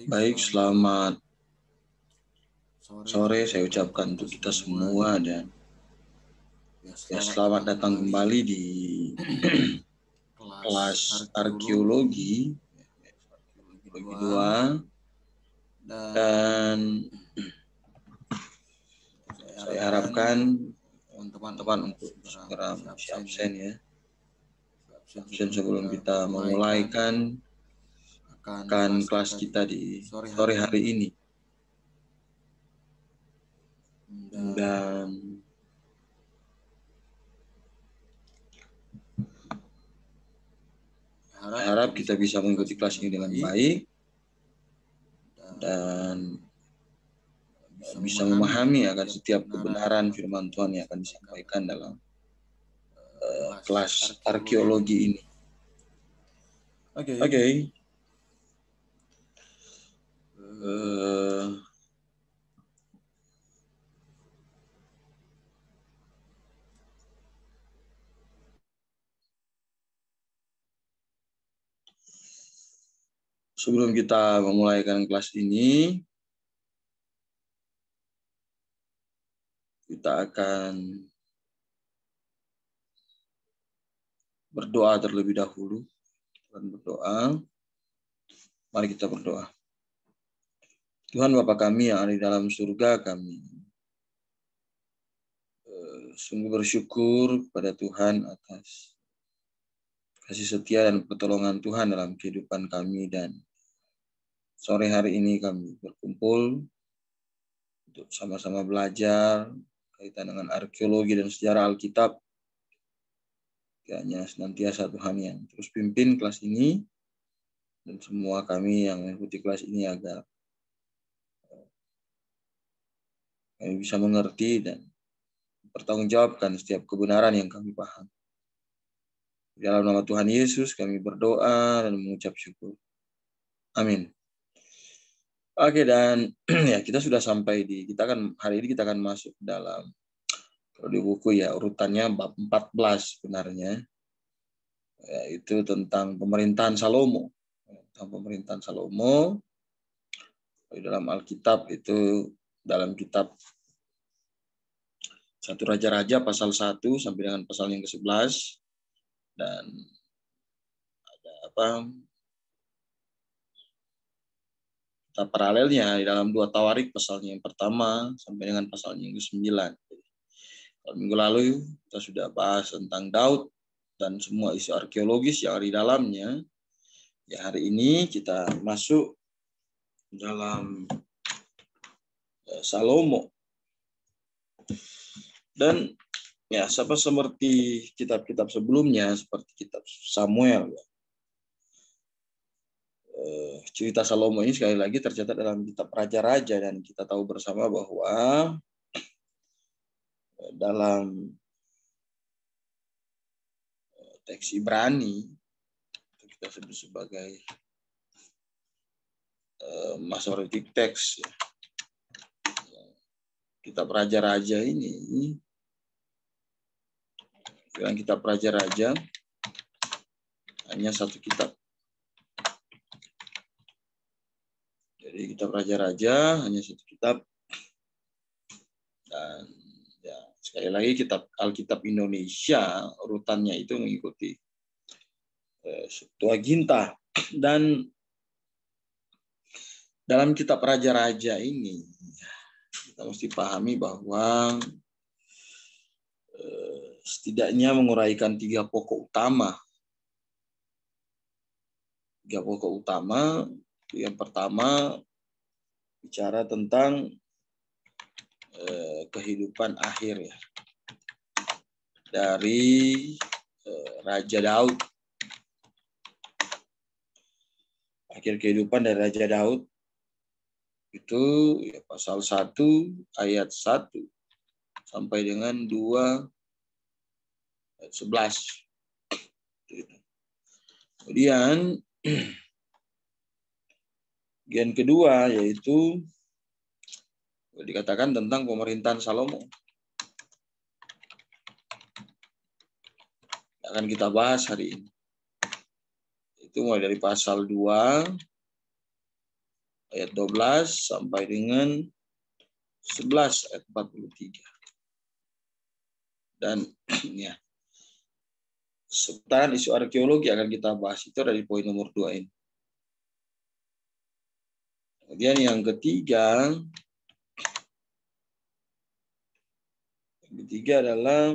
Baik, selamat sore saya ucapkan untuk kita semua dan ya selamat datang kembali di kelas arkeologi 2 dan saya harapkan teman-teman untuk segera mengisi absen ya. Absen sebelum kita memulaikan akan kelas kita di sore hari ini. Dan harap kita bisa mengikuti kelas ini dengan baik dan bisa memahami akan setiap kebenaran firman Tuhan yang akan disampaikan dalam kelas arkeologi ini. Oke. Sebelum kita memulaikan kelas ini, kita akan berdoa terlebih dahulu. Mari kita berdoa. Tuhan Bapa kami yang ada di dalam surga, kami sungguh bersyukur kepada Tuhan atas kasih setia dan pertolongan Tuhan dalam kehidupan kami, dan sore hari ini kami berkumpul untuk sama-sama belajar kaitan dengan arkeologi dan sejarah Alkitab. Kiranya senantiasa Tuhan yang terus pimpin kelas ini dan semua kami yang mengikuti kelas ini agar kami bisa mengerti dan pertanggungjawabkan setiap kebenaran yang kami paham. Di dalam nama Tuhan Yesus kami berdoa dan mengucap syukur. Amin. Oke, dan ya kita sudah sampai hari ini kita akan masuk dalam di buku ya, urutannya bab 14 sebenarnya, yaitu tentang pemerintahan Salomo. Tentang pemerintahan Salomo di dalam Alkitab, itu dalam kitab 1 Raja-Raja pasal 1 sampai dengan pasal yang ke-11, dan ada paralelnya di dalam 2 Tawarik pasalnya yang pertama sampai dengan pasalnya yang ke-9. Minggu lalu kita sudah bahas tentang Daud dan semua isu arkeologis yang ada di dalamnya. Ya, hari ini kita masuk dalam Salomo. Dan ya, seperti kitab-kitab sebelumnya, seperti kitab Samuel, cerita Salomo ini sekali lagi tercatat dalam kitab Raja-Raja, dan kita tahu bersama bahwa dalam teks Ibrani, kita sebut sebagai Masoretic text, kitab Raja-Raja ini, yang kitab Raja-Raja hanya satu kitab. Jadi kitab Raja-Raja hanya satu kitab, dan ya, sekali lagi kitab Alkitab Indonesia urutannya itu mengikuti Septuaginta. Dan dalam kitab Raja-Raja ini kita mesti pahami bahwa setidaknya menguraikan 3 pokok utama. 3 pokok utama. Yang pertama bicara tentang kehidupan akhir ya, dari Raja Daud. Akhir kehidupan dari Raja Daud itu ya, pasal 1 ayat 1 sampai dengan 2 ayat 11. Kemudian bagian kedua yaitu dikatakan tentang pemerintahan Salomo. Akan kita bahas hari ini. Itu mulai dari pasal 2 ayat 12 sampai dengan 11 ayat 43. Dan ya, seputaran isu arkeologi akan kita bahas itu dari poin nomor 2 ini. Kemudian yang ketiga adalah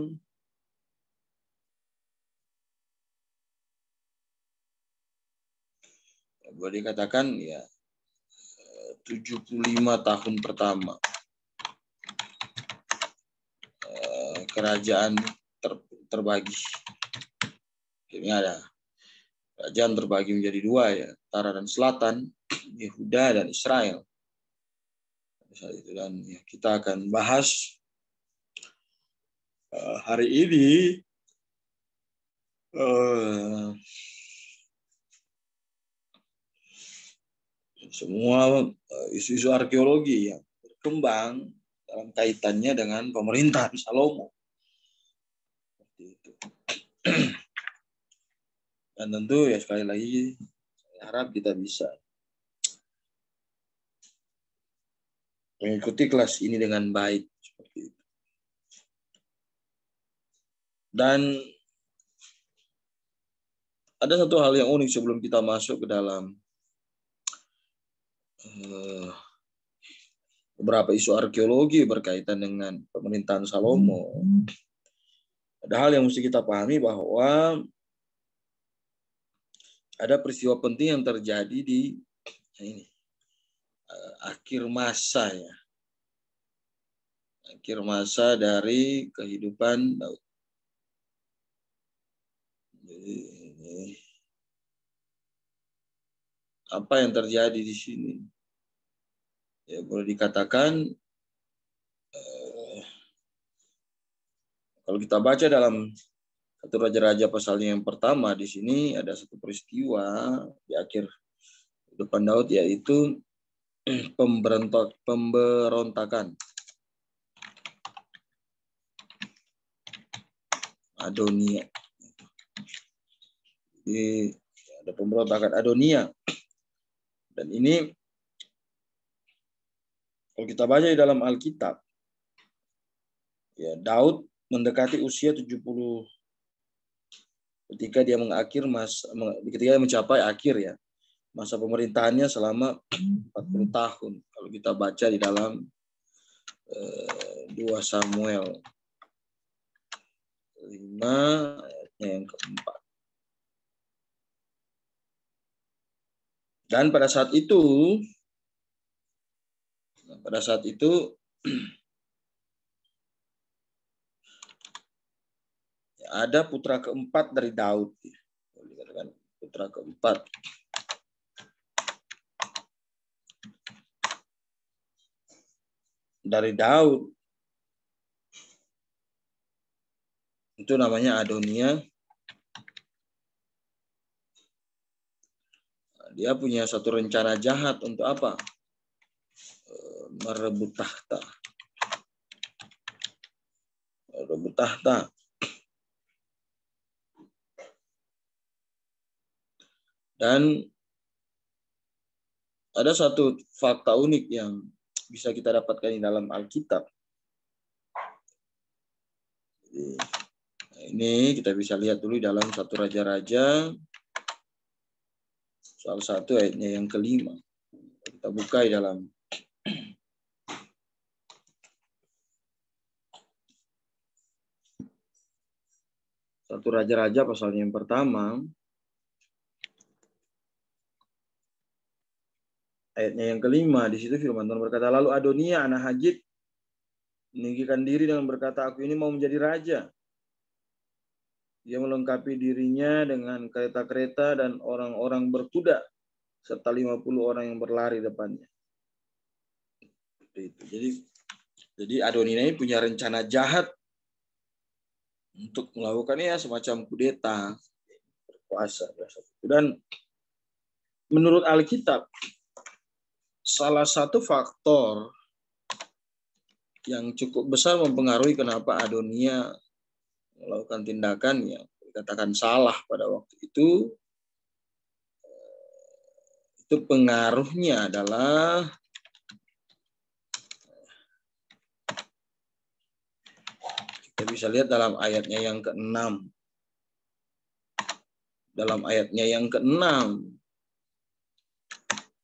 boleh dikatakan ya 75 tahun pertama kerajaan terbagi. Ini ada kerajaan terbagi menjadi dua ya, utara dan selatan, Yehuda dan Israel. Dan ya, kita akan bahas hari ini semua isu-isu arkeologi yang berkembang dalam kaitannya dengan pemerintahan Salomo. Seperti itu. Dan tentu ya sekali lagi saya harap kita bisa mengikuti kelas ini dengan baik seperti itu. Dan ada satu hal yang unik sebelum kita masuk ke dalam beberapa isu arkeologi berkaitan dengan pemerintahan Salomo. Ada hal yang mesti kita pahami bahwa ada peristiwa penting yang terjadi di ini akhir masa ya. Akhir masa dari kehidupan Daud. Jadi, apa yang terjadi di sini? Ya boleh dikatakan kalau kita baca dalam 1 Raja-Raja pasalnya yang pertama, di sini ada satu peristiwa di akhir kehidupan Daud, yaitu pemberontakan Adonia. Jadi ada pemberontakan Adonia. Dan ini kalau kita baca di dalam Alkitab, ya Daud mendekati usia 70 ketika dia ketika mencapai akhir ya masa pemerintahannya selama 40 tahun. Kalau kita baca di dalam 2 Samuel 5 ayatnya yang keempat. Dan pada saat itu ada putra keempat dari Daud. Putra keempat. Dari Daud. Itu namanya Adonia. Dia punya satu rencana jahat untuk apa? Merebut tahta. Merebut tahta. Dan ada satu fakta unik yang bisa kita dapatkan di dalam Alkitab. Ini kita bisa lihat dulu dalam 1 Raja-Raja soal 1 ayatnya yang kelima. Kita buka di dalam 1 Raja-Raja pasalnya yang pertama. Ayatnya yang kelima, di situ firman Tuhan berkata, lalu Adonia anak Hagit meninggikan diri dengan berkata, aku ini mau menjadi raja. Dia melengkapi dirinya dengan kereta-kereta dan orang-orang berkuda, serta 50 orang yang berlari depannya. Jadi Adonia ini punya rencana jahat untuk melakukan semacam kudeta, berkuasa. Dan menurut Alkitab, salah satu faktor yang cukup besar mempengaruhi kenapa Adonia melakukan tindakan yang dikatakan salah pada waktu itu Itu pengaruhnya adalah kita bisa lihat dalam ayatnya yang ke-6. Dalam ayatnya yang ke-6,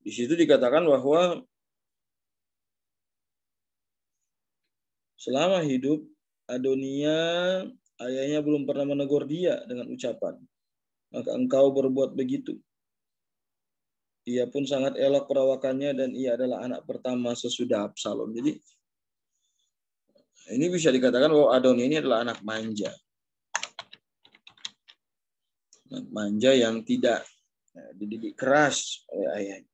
di situ dikatakan bahwa selama hidup Adonia, ayahnya belum pernah menegur dia dengan ucapan, maka engkau berbuat begitu. Ia pun sangat elok perawakannya dan ia adalah anak pertama sesudah Absalom. Jadi ini bisa dikatakan bahwa Adonia ini adalah anak manja. Anak manja yang tidak dididik keras oleh ayahnya.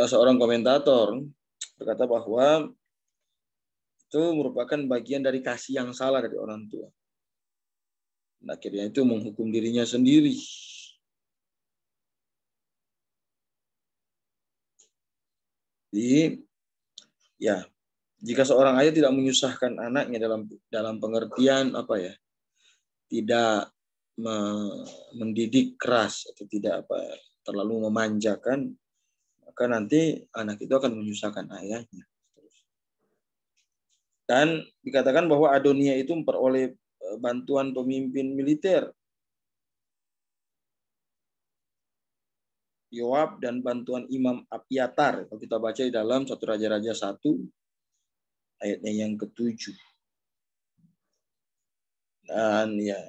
Seorang komentator berkata bahwa itu merupakan bagian dari kasih yang salah dari orang tua. Dan akhirnya itu menghukum dirinya sendiri. Jadi, ya, jika seorang ayah tidak menyusahkan anaknya dalam pengertian apa ya, tidak mendidik keras atau tidak terlalu memanjakan, maka nanti anak itu akan menyusahkan ayahnya. Dan dikatakan bahwa Adonia itu memperoleh bantuan pemimpin militer Yoab dan bantuan Imam Abiatar. Kalau kita baca di dalam 1 Raja-Raja 1 ayatnya yang ke-7. Dan ya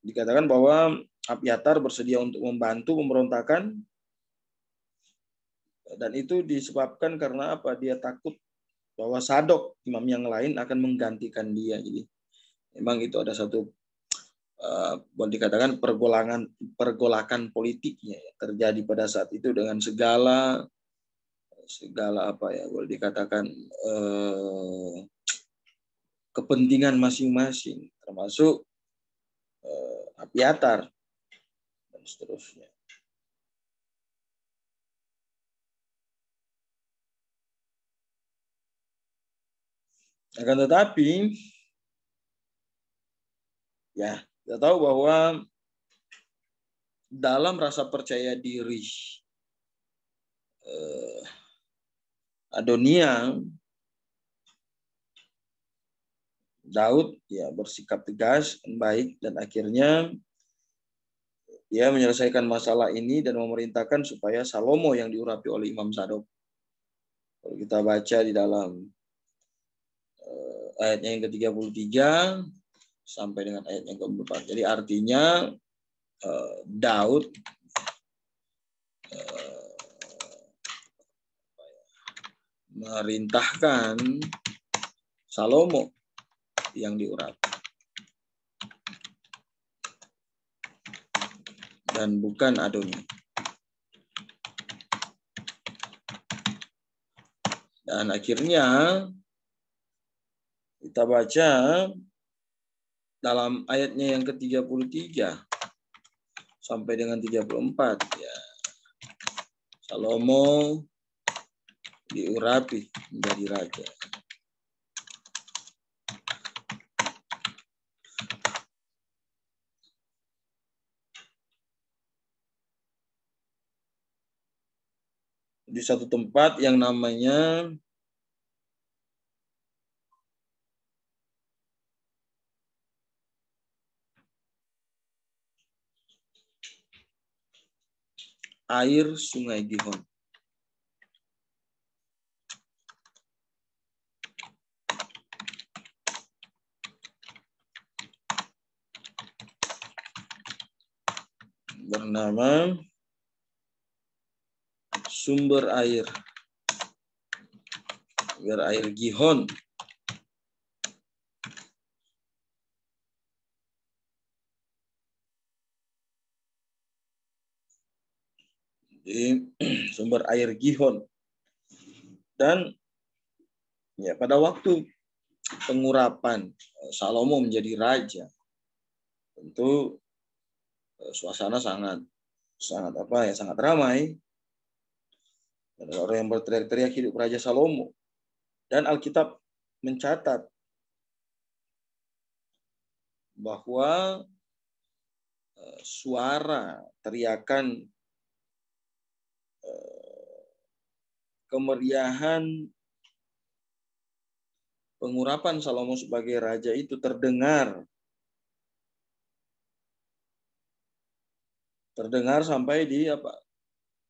dikatakan bahwa Abiatar bersedia untuk membantu pemberontakan, dan itu disebabkan karena apa? Dia takut bahwa Sadok, imam yang lain, akan menggantikan dia. Jadi memang itu ada satu boleh dikatakan pergolakan politiknya ya, terjadi pada saat itu dengan segala apa ya, boleh dikatakan kepentingan masing-masing, termasuk Abiatar dan seterusnya. Akan tetapi, ya kita tahu bahwa dalam rasa percaya diri Adonia, Daud ya bersikap tegas dan baik, dan akhirnya dia menyelesaikan masalah ini dan memerintahkan supaya Salomo yang diurapi oleh Imam Sadok. Kalau kita baca di dalam ayatnya yang ke-33 sampai dengan ayat yang ke-4. Jadi artinya Daud merintahkan Salomo yang diurapi dan bukan Adonia. Dan akhirnya kita baca dalam ayatnya yang ke-33 sampai dengan 34 ya, Salomo diurapi menjadi raja. Di satu tempat yang namanya air Sungai Gihon. Bernama sumber air Gihon. Jadi sumber air Gihon. Dan ya pada waktu pengurapan Salomo menjadi raja, tentu suasana sangat ramai. Dan orang yang berteriak-teriak hidup Raja Salomo. Dan Alkitab mencatat bahwa suara, teriakan, kemeriahan pengurapan Salomo sebagai raja itu terdengar sampai di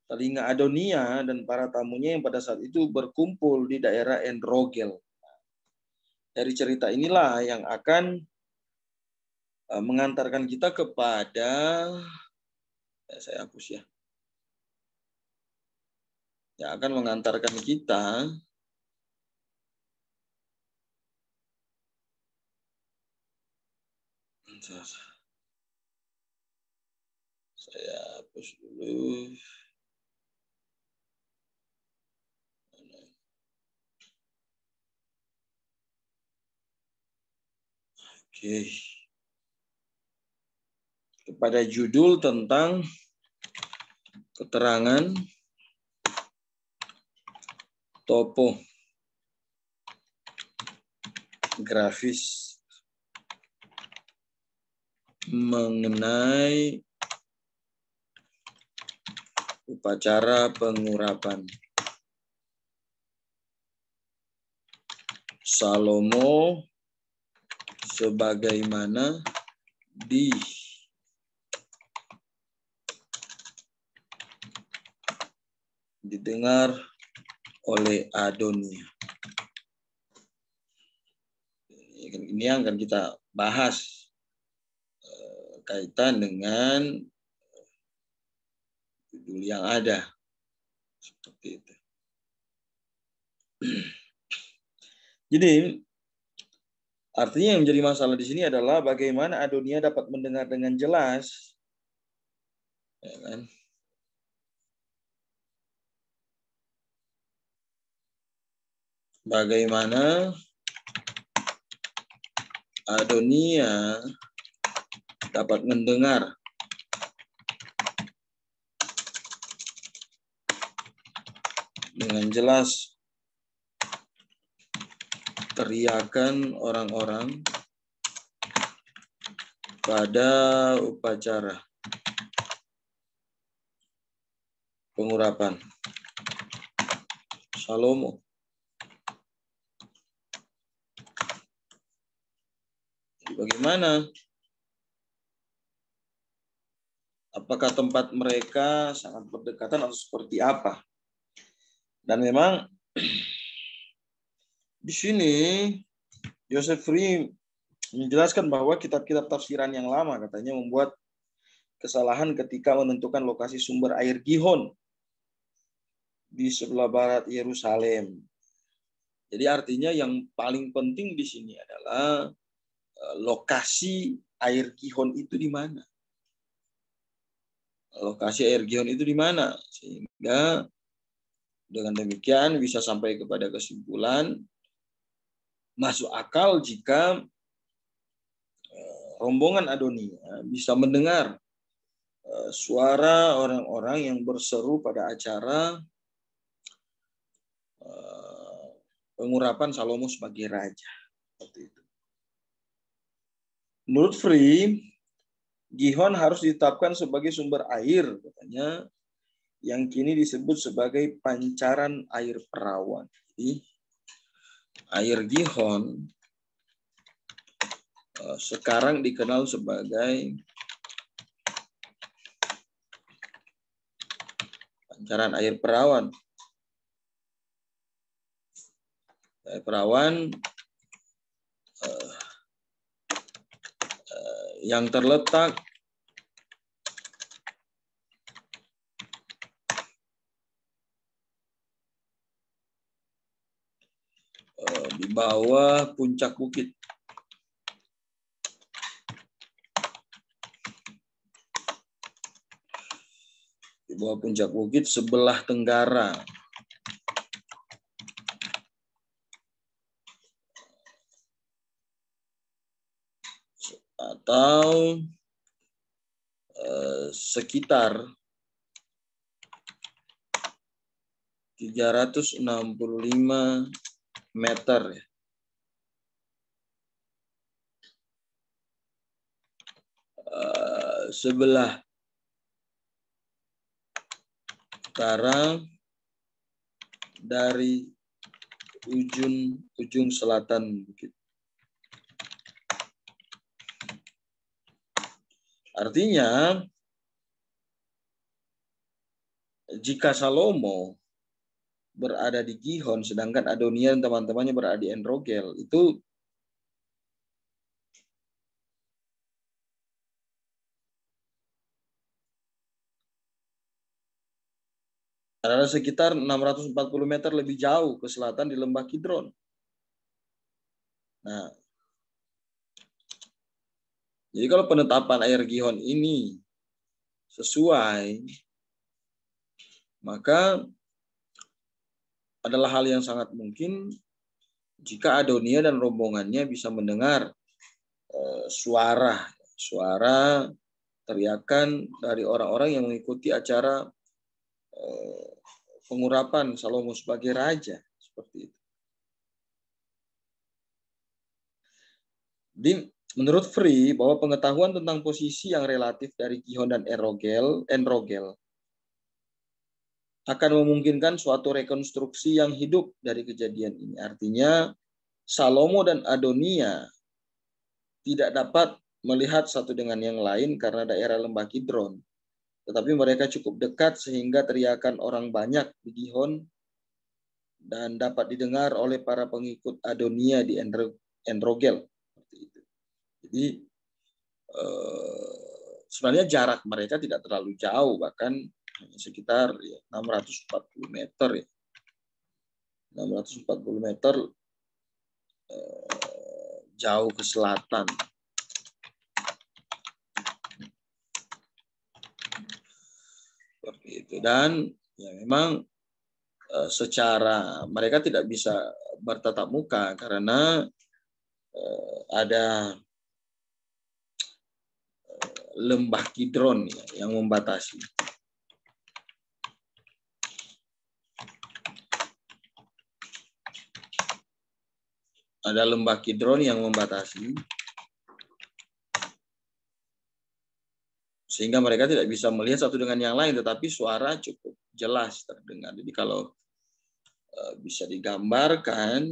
telinga Adonia dan para tamunya yang pada saat itu berkumpul di daerah En-Rogel. Dari cerita inilah yang akan mengantarkan kita kepada, saya hapus ya, yang akan mengantarkan kita saya hapus dulu. Oke. Kepada judul tentang keterangan topografis mengenai upacara pengurapan Salomo sebagaimana didengar oleh Adonia. Ini yang akan kita bahas kaitan dengan judul yang ada. Seperti itu. Jadi, artinya yang menjadi masalah di sini adalah bagaimana Adonia dapat mendengar dengan jelas. Ya kan? Bagaimana Adonia dapat mendengar dengan jelas teriakan orang-orang pada upacara pengurapan Salomo. Bagaimana? Apakah tempat mereka sangat berdekatan atau seperti apa? Dan memang di sini Joseph Free menjelaskan bahwa kitab-kitab tafsiran yang lama katanya membuat kesalahan ketika menentukan lokasi sumber air Gihon di sebelah barat Yerusalem. Jadi artinya yang paling penting di sini adalah lokasi air Gihon itu di mana. Lokasi air Gihon itu di mana? Sehingga dengan demikian bisa sampai kepada kesimpulan masuk akal jika rombongan Adonia bisa mendengar suara orang-orang yang berseru pada acara pengurapan Salomo sebagai raja. Seperti itu. Menurut Free, Gihon harus ditetapkan sebagai sumber air, katanya, yang kini disebut sebagai pancaran air perawan. Jadi, air Gihon sekarang dikenal sebagai pancaran air perawan. Air perawan yang terletak di bawah puncak bukit. Di bawah puncak bukit sebelah tenggara. Atau sekitar 365 meter sebelah utara dari ujung selatan bukit. Artinya, jika Salomo berada di Gihon, sedangkan Adonia dan teman-temannya berada di Enrogel, itu adalah sekitar 640 meter lebih jauh ke selatan di lembah Kidron. Nah, jadi kalau penetapan air Gihon ini sesuai, maka adalah hal yang sangat mungkin jika Adonia dan rombongannya bisa mendengar suara teriakan dari orang-orang yang mengikuti acara pengurapan Salomo sebagai raja, seperti itu. Jadi, menurut Free, bahwa pengetahuan tentang posisi yang relatif dari Gihon dan Enrogel akan memungkinkan suatu rekonstruksi yang hidup dari kejadian ini. Artinya, Salomo dan Adonia tidak dapat melihat satu dengan yang lain karena daerah lembah Kidron. Tetapi mereka cukup dekat sehingga teriakan orang banyak di Gihon dan dapat didengar oleh para pengikut Adonia di Enrogel. Jadi sebenarnya jarak mereka tidak terlalu jauh, bahkan sekitar 640 meter ya. 640 meter jauh ke selatan. Seperti itu. Dan ya memang secara mereka tidak bisa bertatap muka karena ada lembah Kidron ya, yang membatasi. Ada lembah Kidron yang membatasi, sehingga mereka tidak bisa melihat satu dengan yang lain, tetapi suara cukup jelas terdengar. Jadi kalau bisa digambarkan,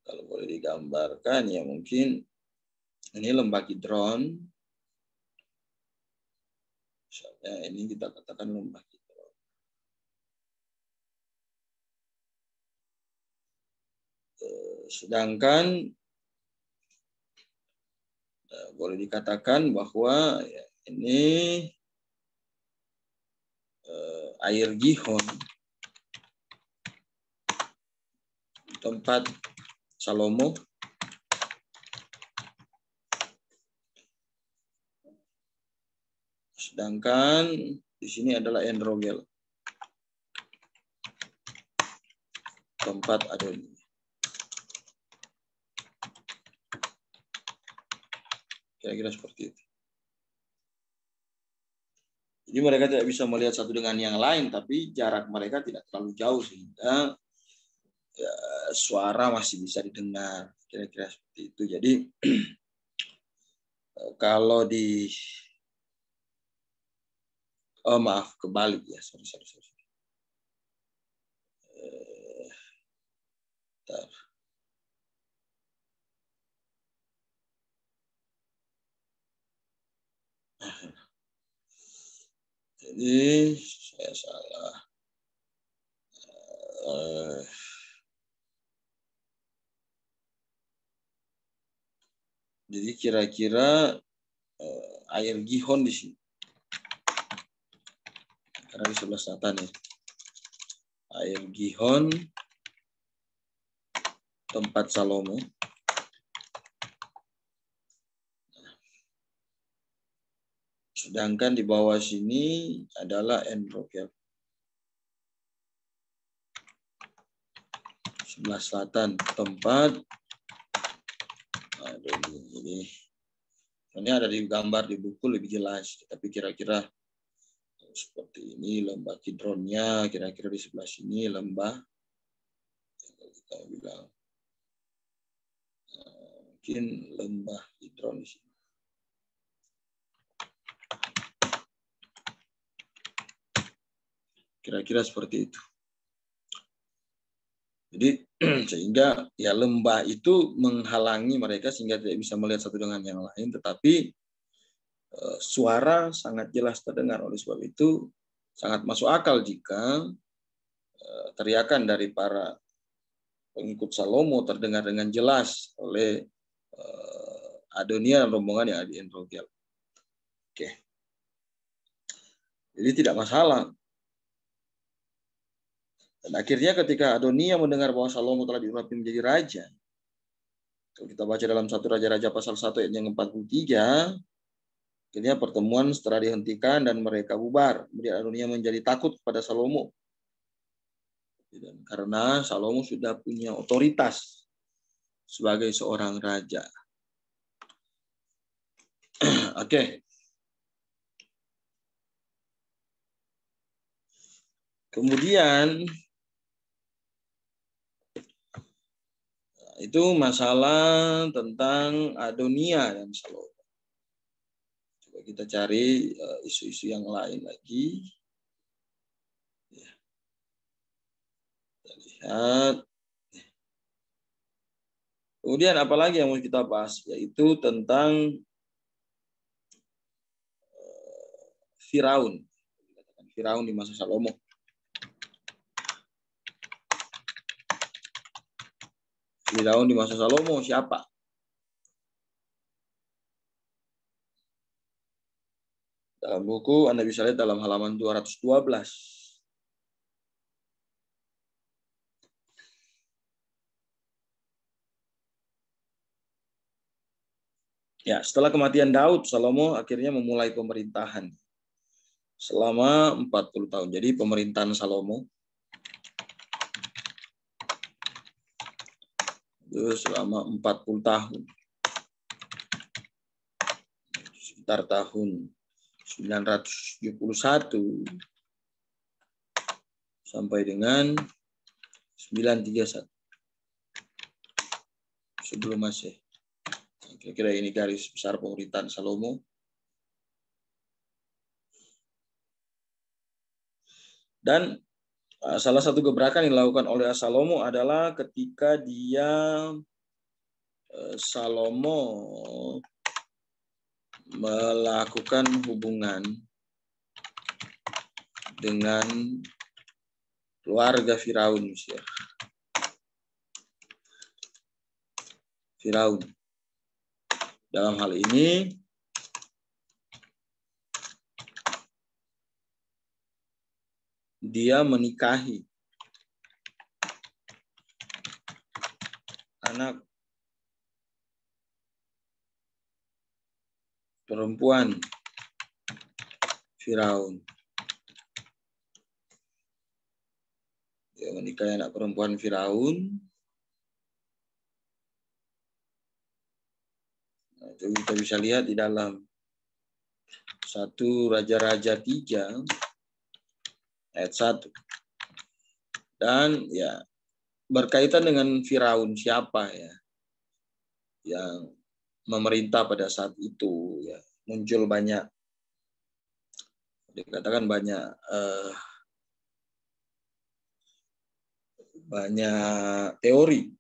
kalau boleh digambarkan ya mungkin ini lembah Kidron. Misalnya ini kita katakan lembah Kidron. Sedangkan boleh dikatakan bahwa ya, ini air Gihon, tempat Salomo, sedangkan di sini adalah Enrogel, tempat Adonia. Kira-kira seperti itu. Jadi mereka tidak bisa melihat satu dengan yang lain, tapi jarak mereka tidak terlalu jauh sehingga ya, suara masih bisa didengar. Kira-kira seperti itu. Jadi kalau di maaf kebalik ya, sorry. Jadi saya salah. Jadi kira-kira air Gihon di sini, karena di sebelah selatan ya. Air Gihon, tempat Salomo. Sedangkan di bawah sini adalah Enrogel. Sebelah selatan tempat ini ada di gambar di buku lebih jelas, tapi kira-kira seperti ini lembah Kidronnya, kira-kira di sebelah sini lembah kita bilang bikin lembah Kidron di sini. Kira-kira seperti itu. Jadi sehingga ya lembah itu menghalangi mereka sehingga tidak bisa melihat satu dengan yang lain, tetapi suara sangat jelas terdengar. Oleh sebab itu sangat masuk akal jika teriakan dari para pengikut Salomo terdengar dengan jelas oleh Adonia dan rombongan yang ada di Enrogel. Oke. Jadi tidak masalah. Dan akhirnya ketika Adonia mendengar bahwa Salomo telah diurapi menjadi raja, kalau kita baca dalam 1 Raja-Raja pasal 1 ayat yang 43, akhirnya pertemuan setelah dihentikan dan mereka bubar. Kemudian Adonia menjadi takut kepada Salomo. Dan karena Salomo sudah punya otoritas sebagai seorang raja. Oke. Kemudian itu masalah tentang Adonia dan Salomo. Coba kita cari isu-isu yang lain lagi. Ya. Kita lihat. Kemudian apalagi yang mau kita bahas, yaitu tentang Firaun. Firaun di masa Salomo. Firaun di masa Salomo siapa? Dalam buku Anda bisa lihat dalam halaman 212. Ya, setelah kematian Daud, Salomo akhirnya memulai pemerintahan selama 40 tahun. Jadi pemerintahan Salomo itu selama 40 tahun. Sekitar tahun 971 sampai dengan 931 sebelum Masehi. Kira-kira ini garis besar pemerintahan Salomo. Dan salah satu gebrakan yang dilakukan oleh Salomo adalah ketika Salomo melakukan hubungan dengan keluarga Firaun, Mesir. Firaun. Dalam hal ini dia menikahi anak perempuan Firaun. Dia menikahi anak perempuan Firaun. Nah, itu kita bisa lihat di dalam 1 Raja-Raja 3 ayat 1. Dan ya berkaitan dengan Firaun siapa ya yang memerintah pada saat itu, ya muncul banyak, dikatakan banyak teori,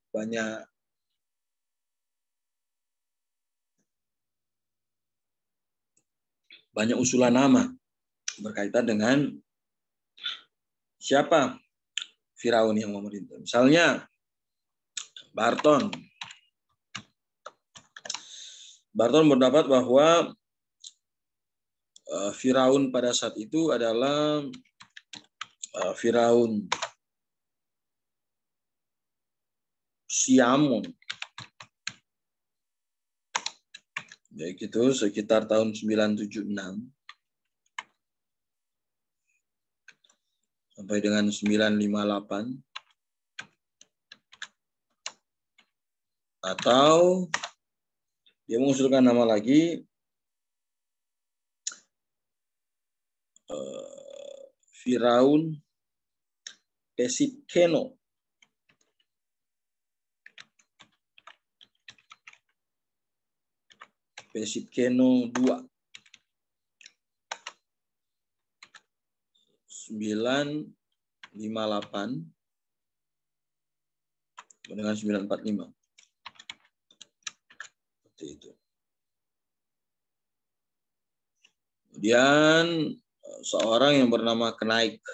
banyak usulan nama berkaitan dengan siapa Firaun yang memerintah. Misalnya Barton berpendapat bahwa Firaun pada saat itu adalah Firaun Siamon. Baik itu sekitar tahun 976 sampai dengan 958. Atau dia mengusulkan nama lagi Firaun Pesikeno. Pesikeno 2. 958 dengan 945. Seperti itu. Kemudian seorang yang bernama Kenaik.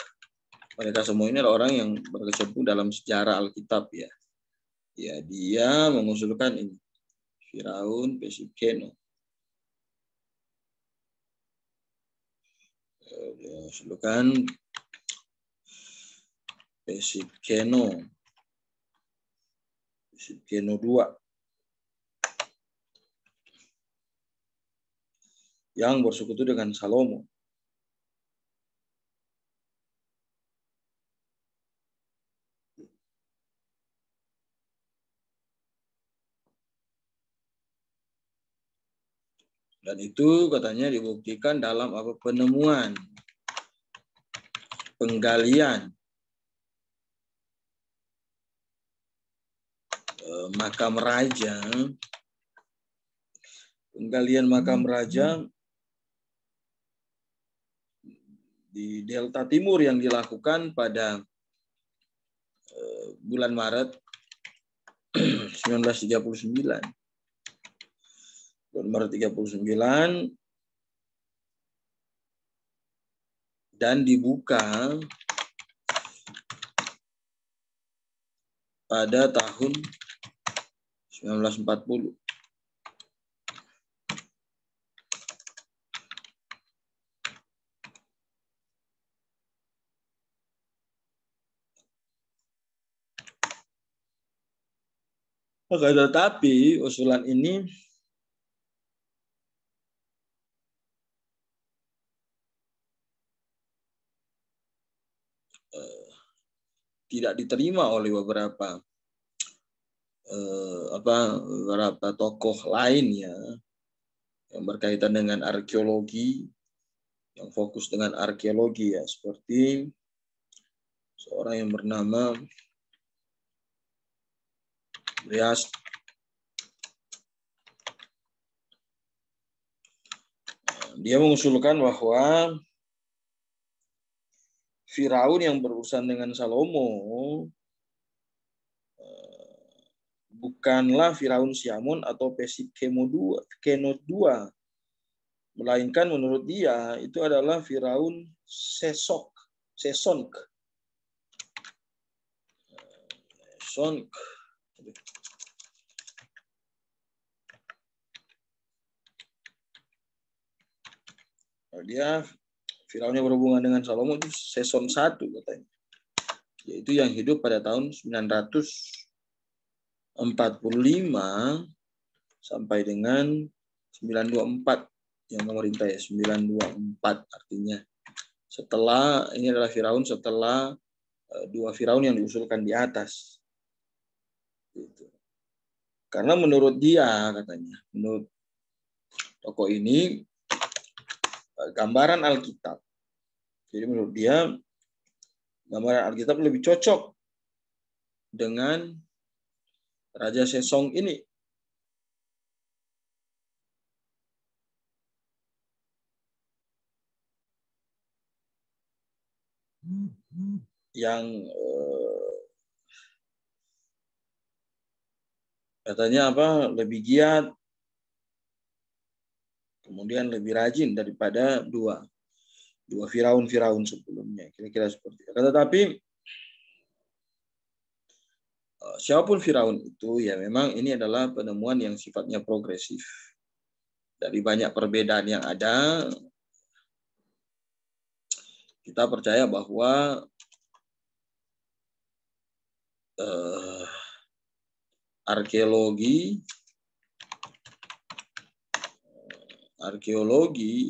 Mereka semua ini adalah orang yang berkecimpung dalam sejarah Alkitab ya. Ya, dia mengusulkan ini. Firaun Pesikeno. Dia mengusulkan Pesikeno 2 yang bersekutu dengan Salomo. Dan itu katanya dibuktikan dalam apa penemuan, penggalian makam raja, di Delta Timur yang dilakukan pada bulan Maret 1939. Bulan Maret 39 dan dibuka pada tahun 1940. Tetapi usulan ini tidak diterima oleh beberapa tokoh lain ya, yang berkaitan dengan arkeologi, yang fokus dengan arkeologi ya, seperti seorang yang bernama Rias. Dia mengusulkan bahwa Firaun yang berurusan dengan Salomo bukanlah Firaun Siamon atau Pesikeno 2, melainkan menurut dia itu adalah Firaun Sesonk. Dia Firaun yang berhubungan dengan Salomo itu Seson 1 katanya. Yaitu yang hidup pada tahun 945 sampai dengan 924 yang memerintah ya, 924 artinya setelah ini adalah Firaun setelah dua Firaun yang diusulkan di atas. Gitu. Karena menurut dia katanya, menurut tokoh ini gambaran Alkitab. Jadi menurut dia gambaran Alkitab lebih cocok dengan Raja Sesong ini. Yang katanya lebih giat, kemudian lebih rajin daripada dua Firaun sebelumnya, kira-kira seperti itu. Tetapi siapapun Firaun itu ya memang ini adalah penemuan yang sifatnya progresif. Dari banyak perbedaan yang ada, kita percaya bahwa arkeologi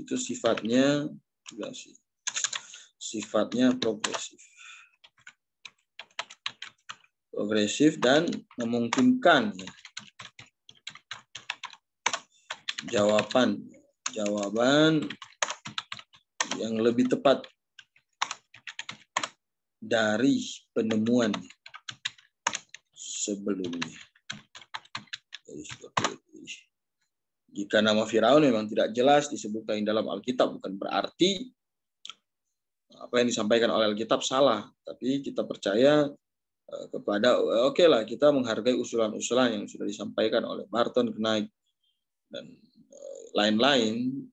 itu sifatnya progresif dan memungkinkan jawaban yang lebih tepat dari penemuan sebelumnya. Jadi seperti itu. Jika nama Firaun memang tidak jelas disebutkan dalam Alkitab, bukan berarti apa yang disampaikan oleh Alkitab salah. Tapi kita percaya kepada, oke lah, kita menghargai usulan-usulan yang sudah disampaikan oleh Barton Knight dan lain-lain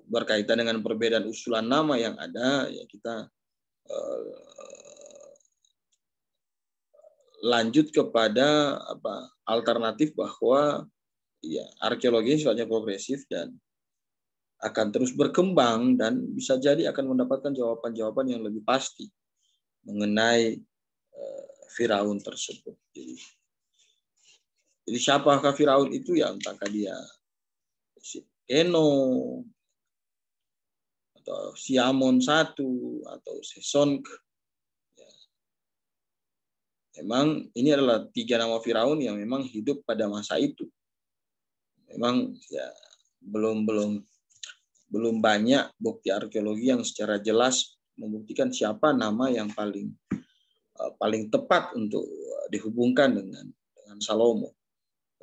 berkaitan dengan perbedaan usulan nama yang ada. Ya kita lanjut kepada alternatif bahwa ya arkeologi sifatnya progresif dan akan terus berkembang dan bisa jadi akan mendapatkan jawaban-jawaban yang lebih pasti mengenai Firaun tersebut. Jadi siapakah Firaun itu? Ya entahkah dia Eno atau Siamon I atau Sesonk. Memang ini adalah 3 nama Firaun yang memang hidup pada masa itu. Memang ya belum banyak bukti arkeologi yang secara jelas membuktikan siapa nama yang paling tepat untuk dihubungkan dengan Salomo.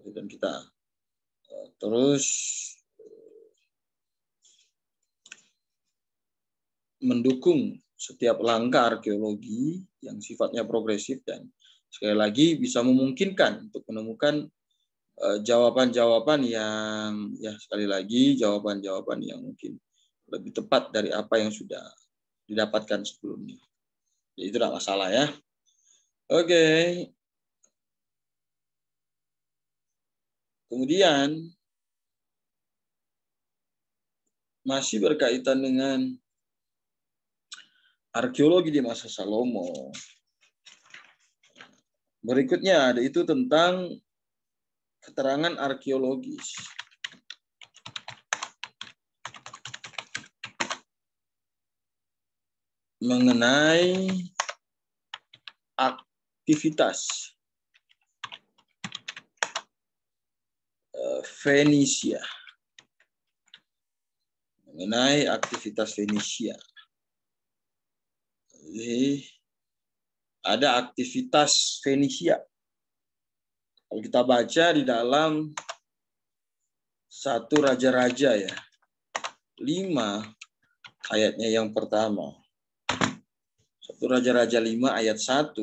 Dan kita terus mendukung setiap langkah arkeologi yang sifatnya progresif dan sekali lagi bisa memungkinkan untuk menemukan jawaban-jawaban yang sekali lagi jawaban-jawaban yang mungkin lebih tepat dari apa yang sudah didapatkan sebelumnya. Jadi itu tidak masalah ya. Oke. Kemudian masih berkaitan dengan arkeologi di masa Salomo. Berikutnya ada itu tentang keterangan arkeologis mengenai aktivitas Fenisia. Mengenai aktivitas Fenisia. Jadi, ada aktivitas Fenisia. Kalau kita baca di dalam 1 Raja-Raja ya, 5 ayatnya yang pertama. 1 Raja-Raja 5 ayat 1.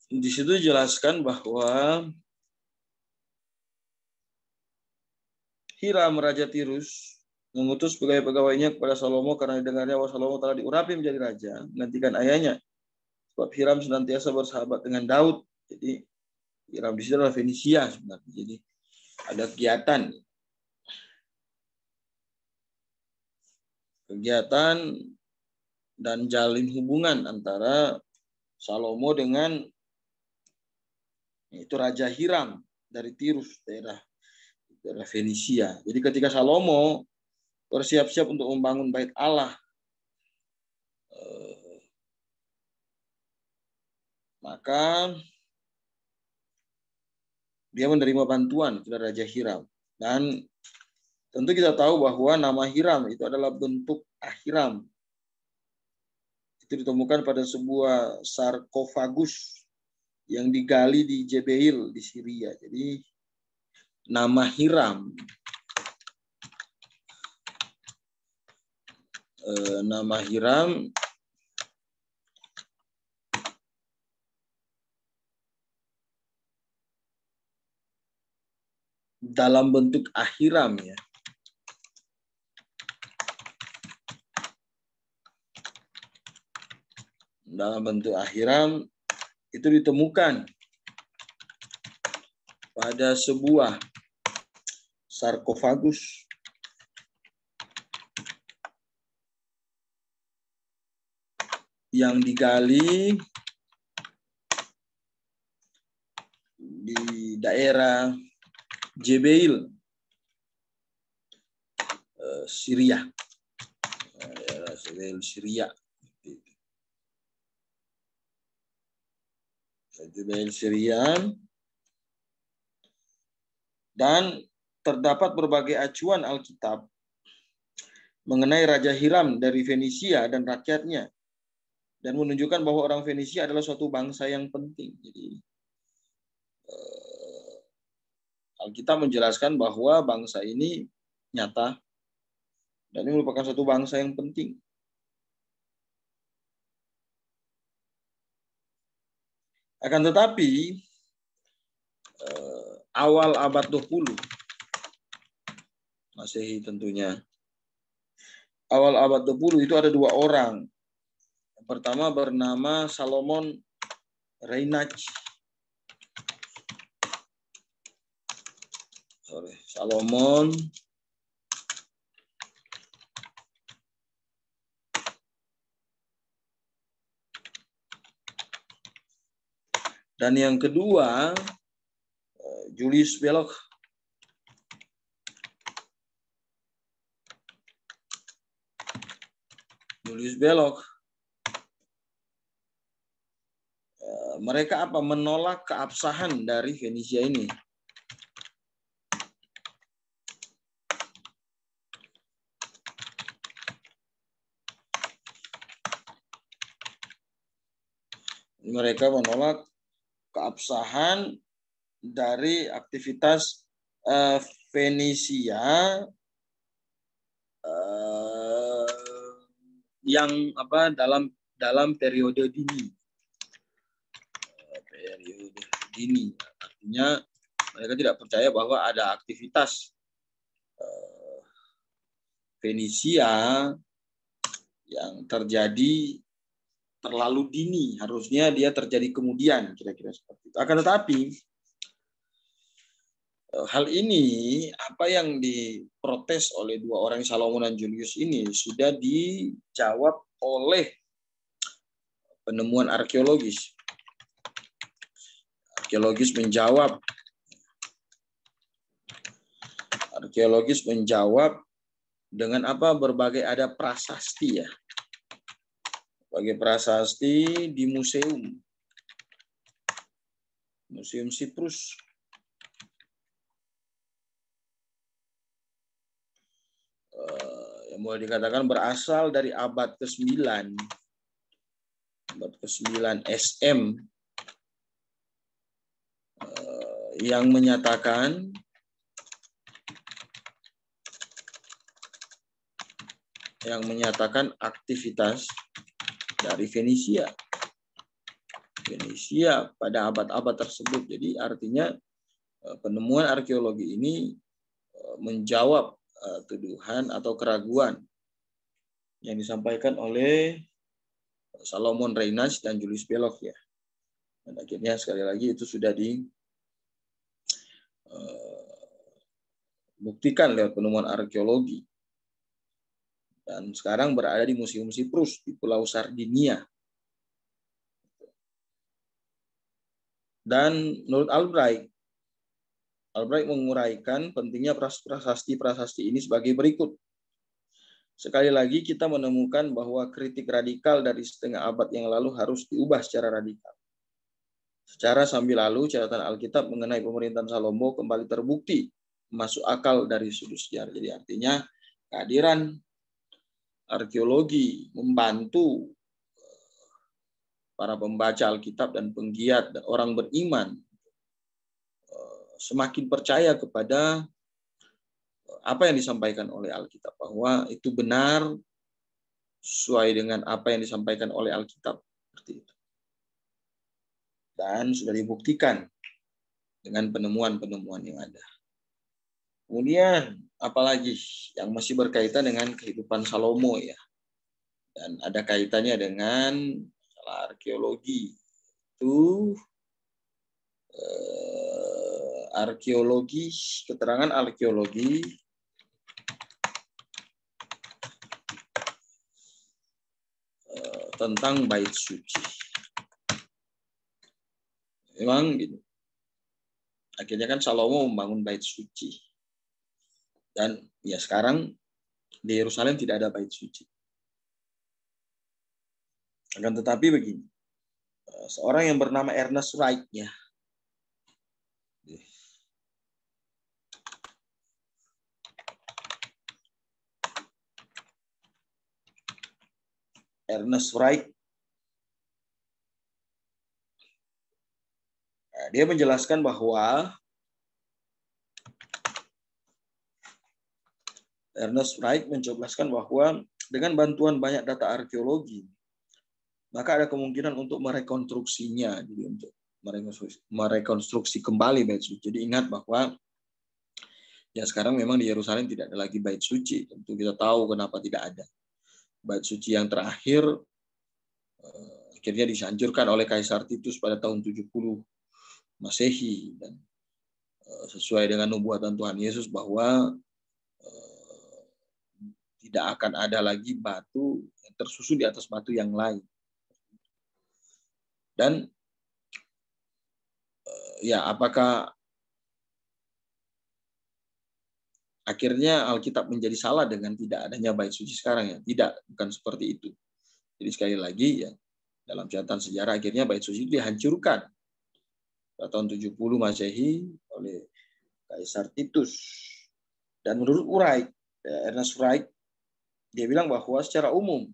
Di situ dijelaskan bahwa Hiram Raja Tirus mengutus pegawai-pegawainya kepada Salomo karena didengarnya bahwa Salomo telah diurapi menjadi raja, menggantikan ayahnya. Sebab Hiram senantiasa bersahabat dengan Daud. Jadi Hiram di situ adalah Fenisia sebenarnya. Jadi ada kegiatan dan jalin hubungan antara Salomo dengan itu Raja Hiram dari Tirus, daerah Fenisia. Jadi ketika Salomo bersiap-siap untuk membangun bait Allah, maka dia menerima bantuan dari Raja Hiram. Dan tentu kita tahu bahwa nama Hiram itu adalah bentuk Ahiram. Itu ditemukan pada sebuah sarkofagus yang digali di Jebeil di Syria. Jadi nama Hiram dalam bentuk Ahiram ya. Dalam bentuk Ahiram itu ditemukan pada sebuah sarkofagus yang digali di daerah Jebeil, Syria. Daerah Jebeil, Syria. Jebeil, Syria. Dan terdapat berbagai acuan Alkitab mengenai Raja Hiram dari Fenisia dan rakyatnya, dan menunjukkan bahwa orang Fenisia adalah suatu bangsa yang penting. Jadi Alkitab menjelaskan bahwa bangsa ini nyata dan ini merupakan satu bangsa yang penting. Akan tetapi awal abad 20 Masehi tentunya. Awal abad 20 itu ada dua orang. Yang pertama bernama Salomon Reinach. Salomon dan yang kedua Julius Belloc. Julius Belloc. Mereka menolak keabsahan dari Fenisia ini. Mereka menolak keabsahan dari aktivitas Fenisia yang dalam periode dini. Periode dini artinya mereka tidak percaya bahwa ada aktivitas Fenisia yang terjadi terlalu dini, harusnya dia terjadi kemudian, kira-kira seperti itu. Akan tetapi hal ini, apa yang diprotes oleh dua orang Salomon dan Julius ini sudah dijawab oleh penemuan arkeologis. Arkeologis menjawab dengan berbagai ada prasasti ya. Sebagai prasasti di Museum Siprus. Yang boleh dikatakan berasal dari abad ke-9. Abad ke-9 SM. Yang menyatakan aktivitas dari Fenisia pada abad-abad tersebut. Jadi artinya penemuan arkeologi ini menjawab tuduhan atau keraguan yang disampaikan oleh Salomon Reinach dan Julius Belloc ya. Dan akhirnya sekali lagi itu sudah dibuktikan lewat penemuan arkeologi. Dan sekarang berada di Museum Siprus di Pulau Sardinia. Dan menurut Albright menguraikan pentingnya prasasti-prasasti ini sebagai berikut. Sekali lagi kita menemukan bahwa kritik radikal dari setengah abad yang lalu harus diubah secara radikal. Secara sambil lalu catatan Alkitab mengenai pemerintahan Salomo kembali terbukti masuk akal dari sudut sejarah. Jadi artinya kehadiran arkeologi membantu para pembaca Alkitab dan penggiat dan orang beriman semakin percaya kepada apa yang disampaikan oleh Alkitab, bahwa itu benar sesuai dengan apa yang disampaikan oleh Alkitab seperti itu. Dan sudah dibuktikan dengan penemuan-penemuan yang ada. Kemudian apalagi yang masih berkaitan dengan kehidupan Salomo ya. Dan ada kaitannya dengan arkeologi. Itu keterangan arkeologi tentang bait suci. Memang gitu. Akhirnya kan Salomo membangun bait suci. Dan ya sekarang di Yerusalem tidak ada bait suci. Akan tetapi begini, seorang yang bernama Ernest Wright ya. Ernest Wright dia menjelaskan bahwa Ernest Wright menjelaskan bahwa dengan bantuan banyak data arkeologi, maka ada kemungkinan untuk merekonstruksinya, jadi untuk merekonstruksi kembali bait suci. Jadi ingat bahwa ya sekarang memang di Yerusalem tidak ada lagi bait suci. Tentu kita tahu kenapa tidak ada. Bait suci yang terakhir akhirnya dihancurkan oleh Kaisar Titus pada tahun 70 Masehi, dan sesuai dengan nubuatan Tuhan Yesus bahwa tidak akan ada lagi batu yang tersusun di atas batu yang lain. Dan ya apakah akhirnya Alkitab menjadi salah dengan tidak adanya bait suci sekarang? Ya tidak, bukan seperti itu. Jadi sekali lagi ya, dalam catatan sejarah akhirnya bait suci dihancurkan pada tahun 70 Masehi oleh Kaisar Titus. Dan menurut Ernest Wright, dia bilang bahwa secara umum,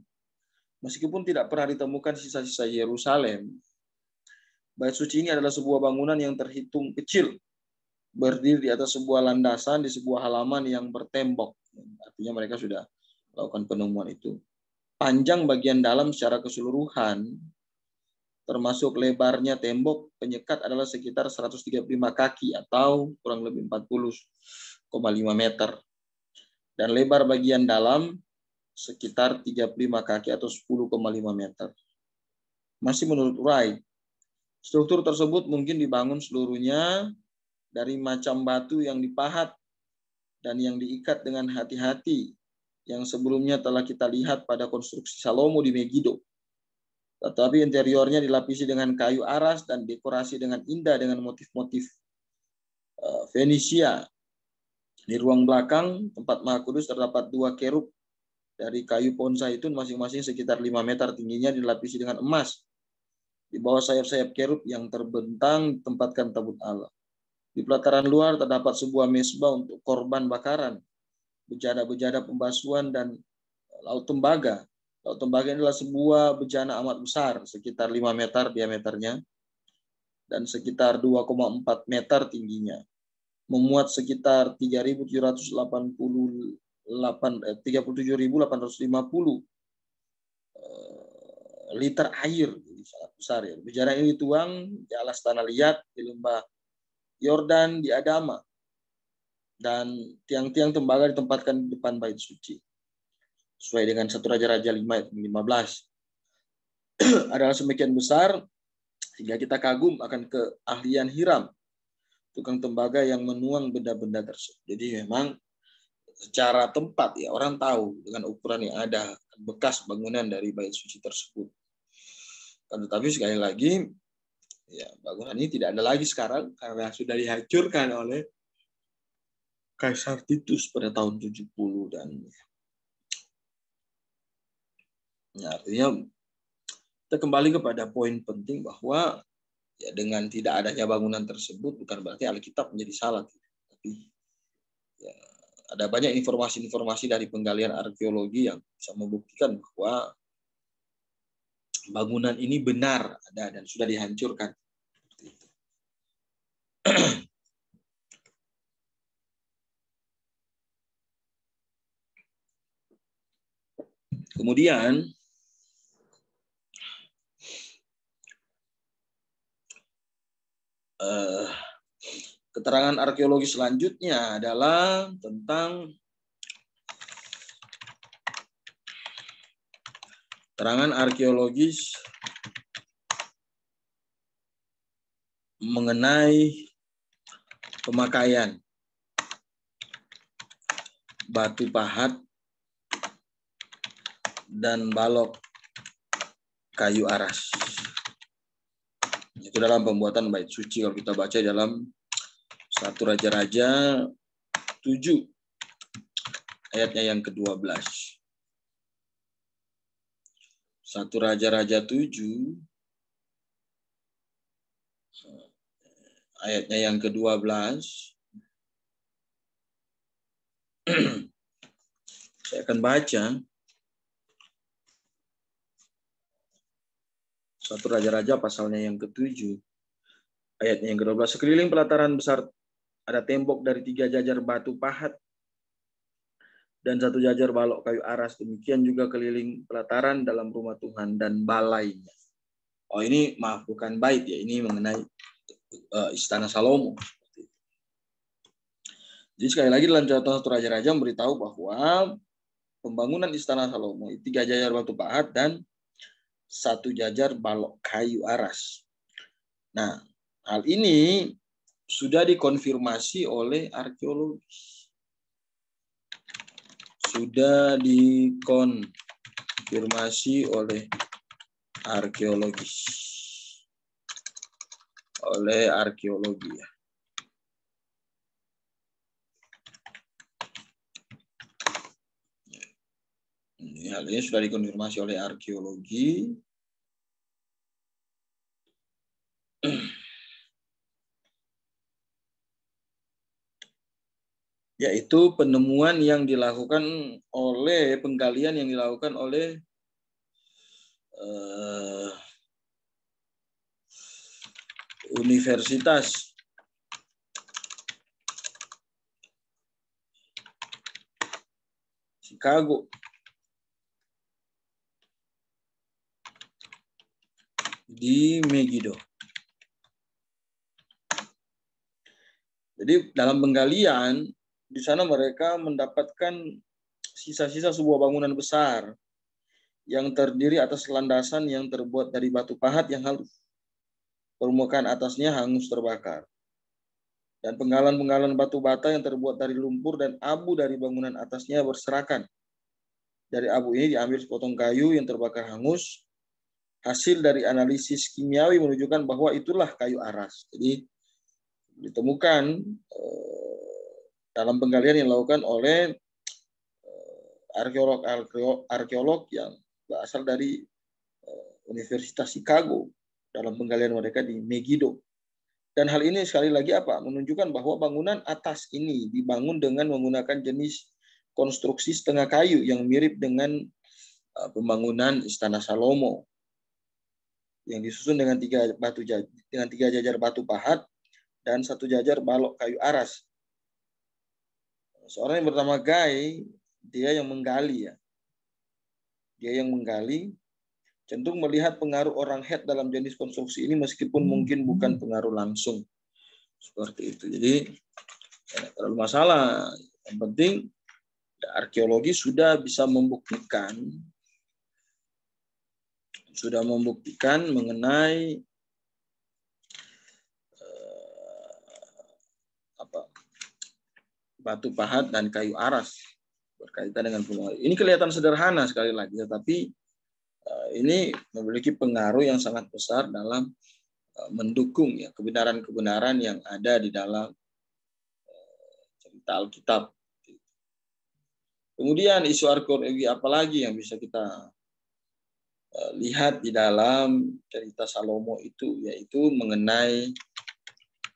meskipun tidak pernah ditemukan sisa-sisa Yerusalem, bait suci ini adalah sebuah bangunan yang terhitung kecil, berdiri di atas sebuah landasan di sebuah halaman yang bertembok. Artinya mereka sudah melakukan penemuan itu. Panjang bagian dalam secara keseluruhan, termasuk lebarnya tembok penyekat, adalah sekitar 135 kaki atau kurang lebih 40,5 meter. Dan lebar bagian dalam sekitar 35 kaki atau 10,5 meter. Masih menurut Wright, struktur tersebut mungkin dibangun seluruhnya dari macam batu yang dipahat dan yang diikat dengan hati-hati yang sebelumnya telah kita lihat pada konstruksi Salomo di Megiddo. Tetapi interiornya dilapisi dengan kayu aras dan dekorasi dengan indah dengan motif-motif Fenisia. Di ruang belakang tempat Maha Kudus terdapat 2 kerub dari kayu pohon zaitun masing-masing sekitar 5 meter tingginya, dilapisi dengan emas. Di bawah sayap-sayap kerub yang terbentang ditempatkan tabut Allah. Di pelataran luar terdapat sebuah mezbah untuk korban bakaran, bejana-bejana pembasuhan, dan laut tembaga. Laut tembaga adalah sebuah bejana amat besar, sekitar 5 meter diameternya dan sekitar 2,4 meter tingginya. Memuat sekitar 3750 liter air, jadi sangat besar ya. Bejana ini dituang di alas tanah liat di lembah Yordan di Adama, dan tiang-tiang tembaga ditempatkan di depan bait suci. Sesuai dengan 1 Raja-Raja 5 ayat 15. Adalah semakin besar sehingga kita kagum akan keahlian Hiram, tukang tembaga yang menuang benda-benda tersebut. Jadi memang secara tempat ya orang tahu dengan ukuran yang ada bekas bangunan dari bait suci tersebut. Tetapi sekali lagi ya, bangunan ini tidak ada lagi sekarang karena sudah dihancurkan oleh Kaisar Titus pada tahun 70. Dan ya, artinya kita kembali kepada poin penting bahwa ya, dengan tidak adanya bangunan tersebut bukan berarti Alkitab menjadi salah, tapi ya, ada banyak informasi-informasi dari penggalian arkeologi yang bisa membuktikan bahwa bangunan ini benar ada dan sudah dihancurkan. Kemudian keterangan arkeologi selanjutnya adalah tentang keterangan arkeologis mengenai pemakaian batu pahat dan balok kayu aras. Itu dalam pembuatan bait suci kalau kita baca dalam 1 Raja-Raja 7 ayatnya yang ke-12. 1 Raja-Raja 7 ayatnya yang ke-12. Saya akan baca 1 Raja-Raja pasalnya yang ke-7 Ayatnya yang ke-12, sekeliling pelataran besar ada tembok dari 3 jajar batu pahat dan 1 jajar balok kayu aras. Demikian juga keliling pelataran dalam rumah Tuhan dan balainya. Oh, ini maaf, bukan bait ya, ini mengenai istana Salomo. Jadi sekali lagi dalam catatan 1 Raja-Raja memberitahu bahwa pembangunan istana Salomo 3 jajar batu pahat dan 1 jajar balok kayu aras. Nah, hal ini sudah dikonfirmasi oleh arkeologis. Sudah dikonfirmasi oleh arkeologis. Oleh arkeologi ya. Hal ini sudah dikonfirmasi oleh arkeologi. Yaitu penemuan yang dilakukan oleh penggalian yang dilakukan oleh Universitas Chicago di Megiddo. Jadi dalam penggalian di sana mereka mendapatkan sisa-sisa sebuah bangunan besar yang terdiri atas landasan yang terbuat dari batu pahat yang halus. Permukaan atasnya hangus terbakar. Dan penggalan-penggalan batu bata yang terbuat dari lumpur dan abu dari bangunan atasnya berserakan. Dari abu ini diambil sepotong kayu yang terbakar hangus. Hasil dari analisis kimiawi menunjukkan bahwa itulah kayu aras. Jadi ditemukan dalam penggalian yang dilakukan oleh arkeolog yang berasal dari Universitas Chicago dalam penggalian mereka di Megiddo. Dan hal ini sekali lagi apa? Menunjukkan bahwa bangunan atas ini dibangun dengan menggunakan jenis konstruksi setengah kayu yang mirip dengan pembangunan Istana Salomo yang disusun dengan 3 jajar batu pahat dan 1 jajar balok kayu aras. Seorang yang bernama Guy, dia yang menggali ya. Dia yang menggali cenderung melihat pengaruh orang Het dalam jenis konstruksi ini meskipun mungkin bukan pengaruh langsung. Seperti itu. Jadi tidak terlalu masalah. Yang penting arkeologi sudah bisa membuktikan mengenai batu pahat dan kayu aras berkaitan dengan pengaruh. Ini kelihatan sederhana sekali lagi, tetapi ini memiliki pengaruh yang sangat besar dalam mendukung ya kebenaran-kebenaran yang ada di dalam cerita Alkitab. Kemudian isu arkeologi apa lagi yang bisa kita lihat di dalam cerita Salomo itu, yaitu mengenai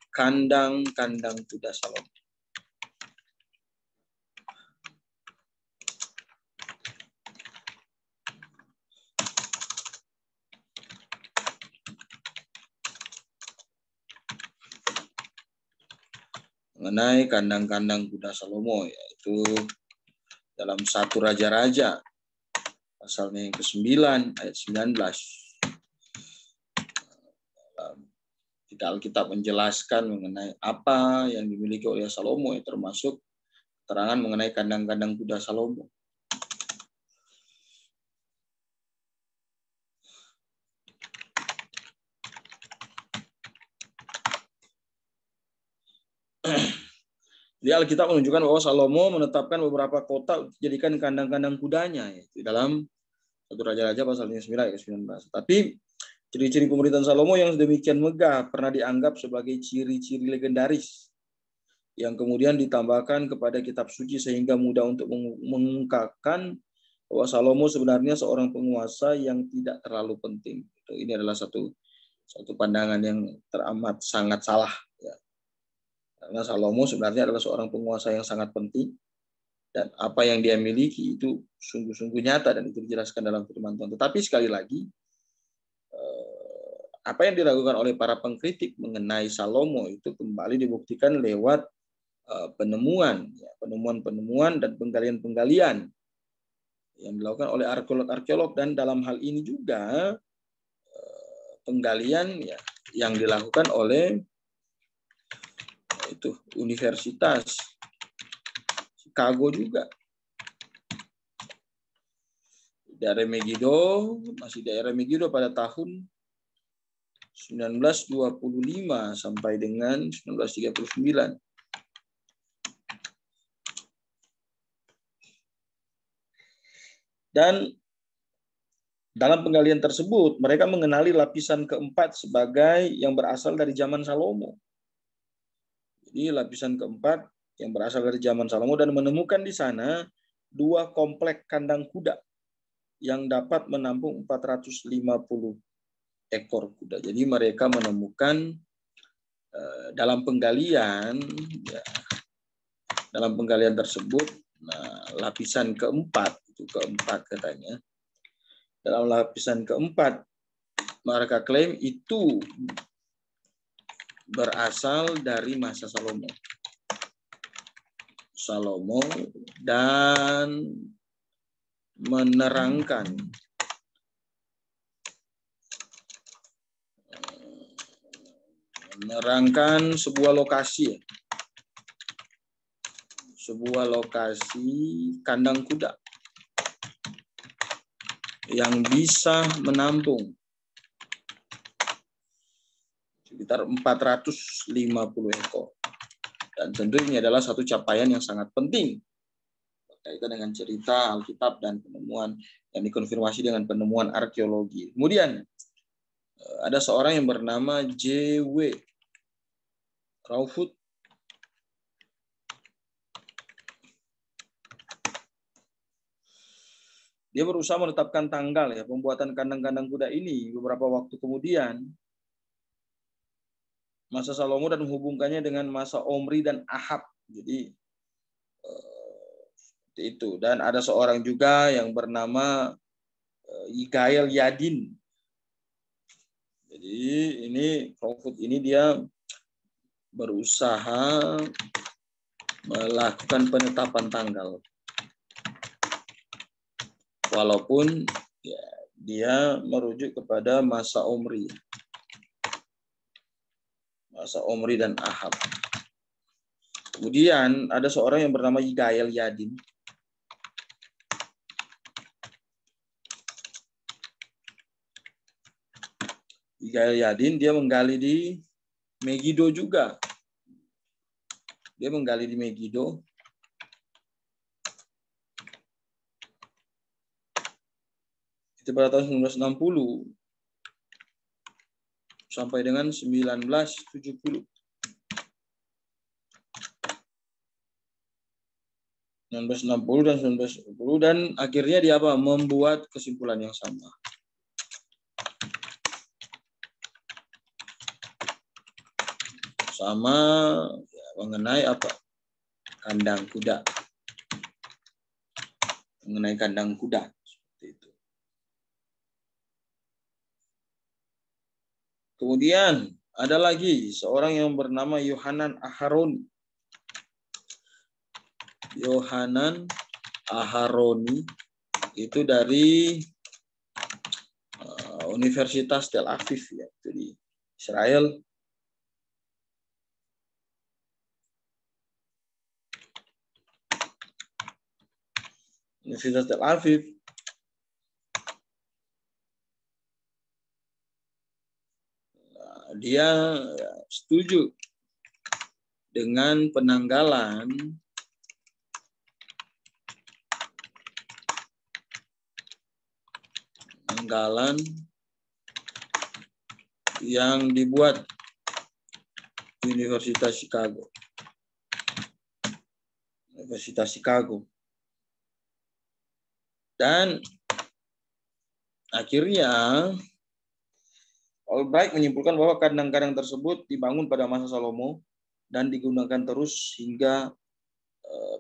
kandang-kandang kuda Salomo. Mengenai kandang-kandang kuda Salomo, yaitu dalam 1 Raja-Raja pasalnya yang ke-9 ayat 19. Jika Alkitab menjelaskan mengenai apa yang dimiliki oleh Salomo, termasuk keterangan mengenai kandang-kandang kuda Salomo. Di Alkitab menunjukkan bahwa Salomo menetapkan beberapa kota untuk dijadikan kandang-kandang kudanya, yaitu dalam 1 Raja-Raja pasal 9 ayat 19. Tapi ciri-ciri pemerintahan Salomo yang sedemikian megah pernah dianggap sebagai ciri-ciri legendaris yang kemudian ditambahkan kepada kitab suci sehingga mudah untuk mengungkapkan bahwa Salomo sebenarnya seorang penguasa yang tidak terlalu penting. Ini adalah satu pandangan yang teramat sangat salah. Karena Salomo sebenarnya adalah seorang penguasa yang sangat penting dan apa yang dia miliki itu sungguh-sungguh nyata dan itu dijelaskan dalam firman Tuhan. Tetapi sekali lagi apa yang dilakukan oleh para pengkritik mengenai Salomo itu kembali dibuktikan lewat penemuan dan penggalian-penggalian yang dilakukan oleh arkeolog-arkeolog, dan dalam hal ini juga penggalian yang dilakukan oleh itu Universitas Chicago juga. Daerah Megiddo pada tahun 1925 sampai dengan 1939. Dan dalam penggalian tersebut, mereka mengenali lapisan keempat sebagai yang berasal dari zaman Salomo. Jadi lapisan keempat yang berasal dari zaman Salomo, dan menemukan di sana 2 komplek kandang kuda yang dapat menampung 450 ekor kuda. Jadi mereka menemukan dalam penggalian tersebut, lapisan keempat katanya. Dalam lapisan keempat, mereka klaim itu berasal dari masa Salomo dan menerangkan sebuah lokasi kandang kuda yang bisa menampung sekitar 450 ekor. Dan tentu ini adalah satu capaian yang sangat penting berkaitan dengan cerita Alkitab dan penemuan yang dikonfirmasi dengan penemuan arkeologi. Kemudian ada seorang yang bernama J.W. Crawford. Dia berusaha menetapkan tanggal pembuatan kandang-kandang kuda ini beberapa waktu kemudian masa Salomo dan menghubungkannya dengan masa Omri dan Ahab. Jadi seperti itu. Dan ada seorang juga yang bernama Yigael Yadin. Jadi ini Crawford ini dia berusaha melakukan penetapan tanggal. Walaupun dia merujuk kepada masa Omri dan Ahab. Kemudian ada seorang yang bernama Yigael Yadin. Yigael Yadin dia menggali di Megiddo juga. Dia menggali di Megiddo. Itu pada tahun 1960 sampai dengan 1970. 1960 dan 1970, dan akhirnya dia membuat kesimpulan yang sama. Mengenai kandang kuda. Mengenai kandang kuda seperti itu. Kemudian ada lagi seorang yang bernama Yohanan Aharoni itu dari Universitas Tel Aviv itu di Israel. Universitas Tel Aviv dia setuju dengan penanggalan yang dibuat Universitas Chicago. Dan akhirnya Albright menyimpulkan bahwa kandang-kandang tersebut dibangun pada masa Salomo dan digunakan terus hingga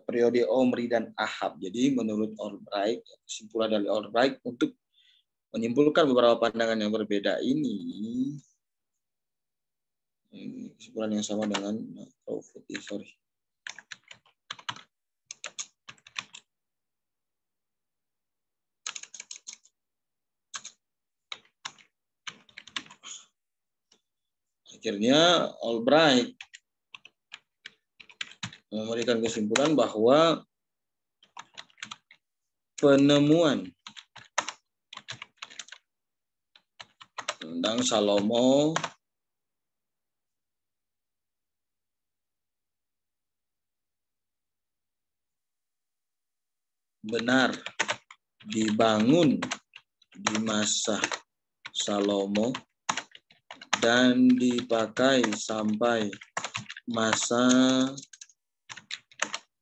periode Omri dan Ahab. Jadi menurut Albright, kesimpulan dari Albright untuk menyimpulkan beberapa pandangan yang berbeda ini Ini kesimpulan yang sama dengan Raufuti, sorry. Akhirnya Albright memberikan kesimpulan bahwa penemuan tentang Salomo benar dibangun di masa Salomo dan dipakai sampai masa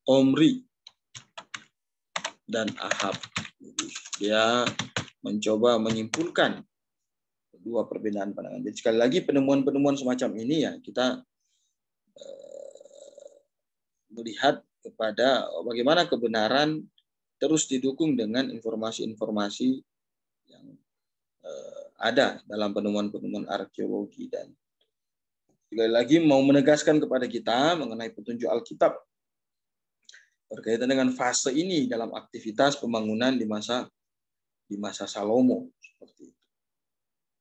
Omri dan Ahab. Dia mencoba menyimpulkan dua perbedaan pandangan. Jadi sekali lagi penemuan-penemuan semacam ini ya kita melihat kepada bagaimana kebenaran terus didukung dengan informasi-informasi yang ada dalam penemuan-penemuan arkeologi. Dan sekali lagi mau menegaskan kepada kita mengenai petunjuk Alkitab berkaitan dengan fase ini dalam aktivitas pembangunan di masa Salomo seperti itu.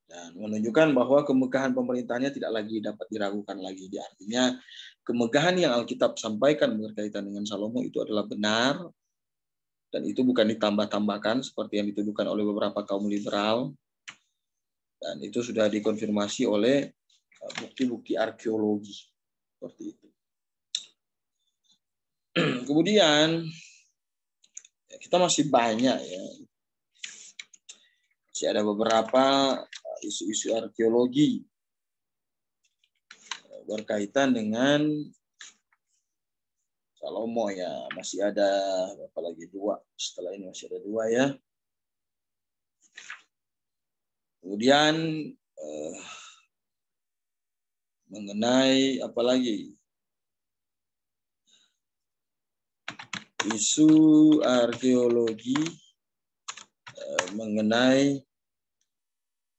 Dan menunjukkan bahwa kemegahan pemerintahnya tidak lagi dapat diragukan lagi. Artinya kemegahan yang Alkitab sampaikan berkaitan dengan Salomo itu adalah benar dan itu bukan ditambah-tambahkan seperti yang dituduhkan oleh beberapa kaum liberal. Dan itu sudah dikonfirmasi oleh bukti-bukti arkeologi seperti itu. Kemudian kita masih banyak ya, masih ada beberapa isu-isu arkeologi berkaitan dengan Salomo ya, masih ada berapa lagi, 2 setelah ini masih ada 2 ya. Kemudian mengenai apa lagi? Isu arkeologi mengenai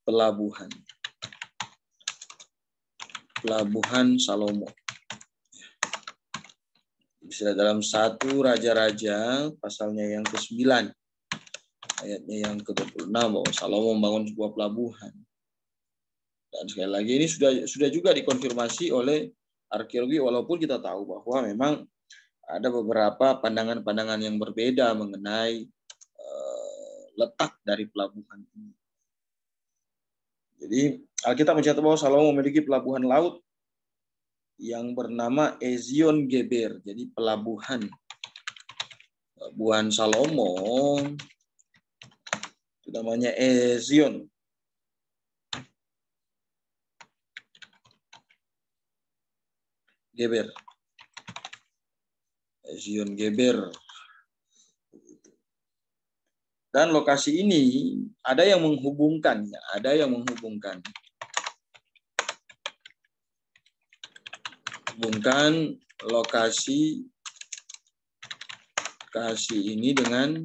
pelabuhan Salomo. Bisa dalam 1 Raja-Raja pasalnya yang ke-9 ayatnya yang ke-26 bahwa Salomo membangun sebuah pelabuhan. Dan sekali lagi ini sudah juga dikonfirmasi oleh arkeologi walaupun kita tahu bahwa memang ada beberapa pandangan-pandangan yang berbeda mengenai letak dari pelabuhan ini. Jadi Alkitab mencatat bahwa Salomo memiliki pelabuhan laut yang bernama Ezion Geber. Jadi pelabuhan Salomo itu namanya Ezion. Geber. Ezion Geber. Dan lokasi ini ada yang menghubungkan lokasi ini dengan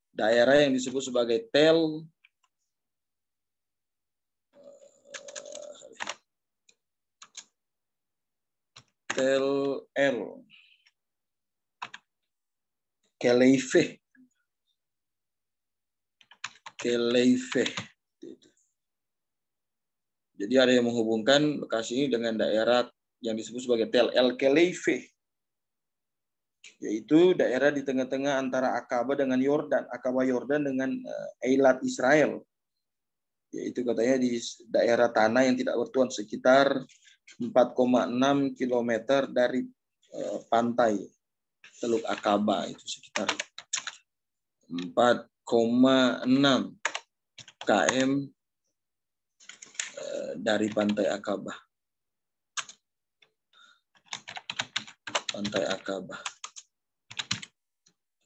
daerah yang disebut sebagai Tel El Keleife. Jadi ada yang menghubungkan lokasi ini dengan daerah yang disebut sebagai Tel El Keleife, yaitu daerah di tengah-tengah antara Akaba dengan Yordan, Akaba Yordan dengan Eilat Israel, yaitu katanya di daerah tanah yang tidak bertuan sekitar 4,6 km dari pantai Teluk Akaba, itu sekitar 4,6 km dari pantai Akaba.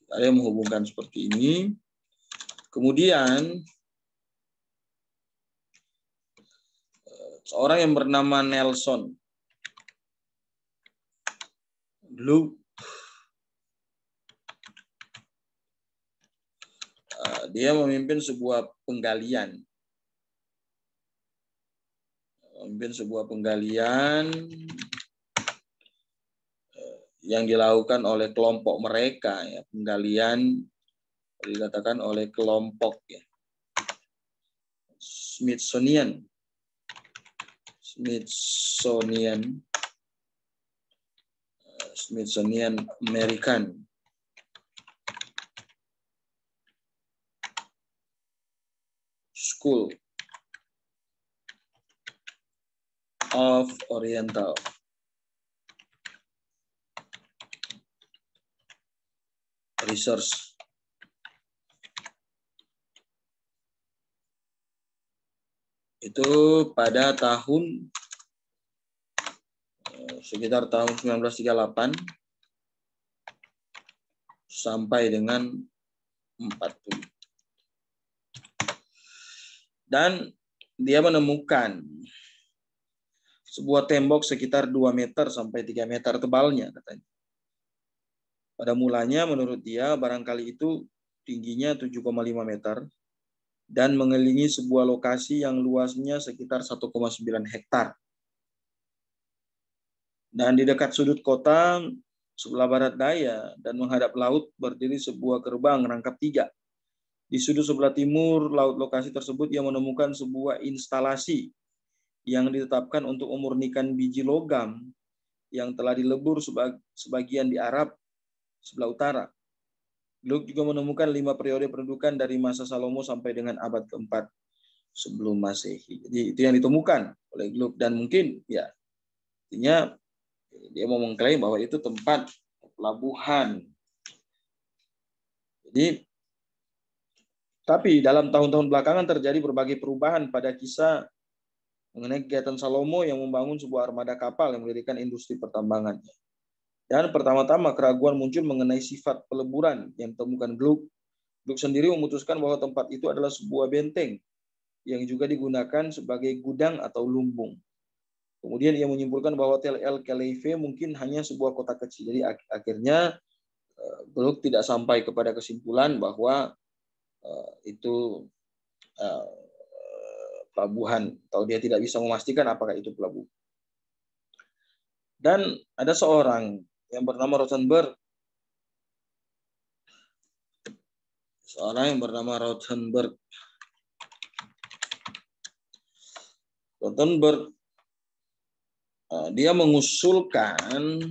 Ada yang menghubungkan seperti ini. Kemudian seorang yang bernama Nelson Blue, dia memimpin sebuah penggalian memimpin sebuah penggalian yang dilakukan oleh kelompok mereka, ya, penggalian dikatakan oleh kelompok, ya, Smithsonian American School of Oriental Research. Itu pada tahun sekitar tahun 1938 sampai dengan 40. Dan dia menemukan sebuah tembok sekitar 2 meter sampai 3 meter tebalnya, katanya. Pada mulanya menurut dia barangkali itu tingginya 7,5 meter dan mengelilingi sebuah lokasi yang luasnya sekitar 1,9 hektar. Dan di dekat sudut kota sebelah barat daya dan menghadap laut berdiri sebuah gerbang rangkap 3. Di sudut sebelah timur laut lokasi tersebut ia menemukan sebuah instalasi yang ditetapkan untuk memurnikan biji logam yang telah dilebur sebagian di Arab sebelah utara. Gluck juga menemukan 5 periode pendudukan dari masa Salomo sampai dengan abad keempat sebelum Masehi. Jadi itu yang ditemukan oleh Gluck, dan mungkin ya artinya dia mau mengklaim bahwa itu tempat pelabuhan. Jadi tapi dalam tahun-tahun belakangan terjadi berbagai perubahan pada kisah mengenai kegiatan Salomo yang membangun sebuah armada kapal yang mendirikan industri pertambangannya. Dan pertama-tama keraguan muncul mengenai sifat peleburan yang ditemukan Gluck. Gluck sendiri memutuskan bahwa tempat itu adalah sebuah benteng yang juga digunakan sebagai gudang atau lumbung. Kemudian ia menyimpulkan bahwa Tel El Khelaife mungkin hanya sebuah kota kecil. Jadi akhirnya Gluck tidak sampai kepada kesimpulan bahwa itu pelabuhan, atau dia tidak bisa memastikan apakah itu pelabuhan. Dan ada seorang yang bernama Rothenberg. Rothenberg dia mengusulkan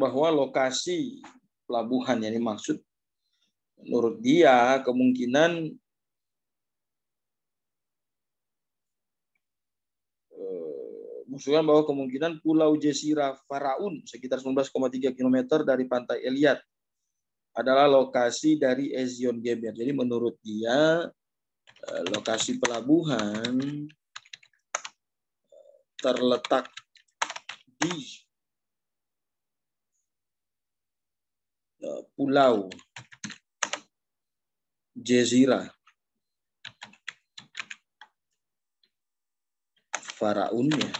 bahwa lokasi pelabuhan yang dimaksud menurut dia kemungkinan Pulau Jazirah Faraun sekitar 19,3 km dari pantai Eliat adalah lokasi dari Ezion Geber. Jadi menurut dia lokasi pelabuhan terletak di Pulau Jazirah Faraun, ya.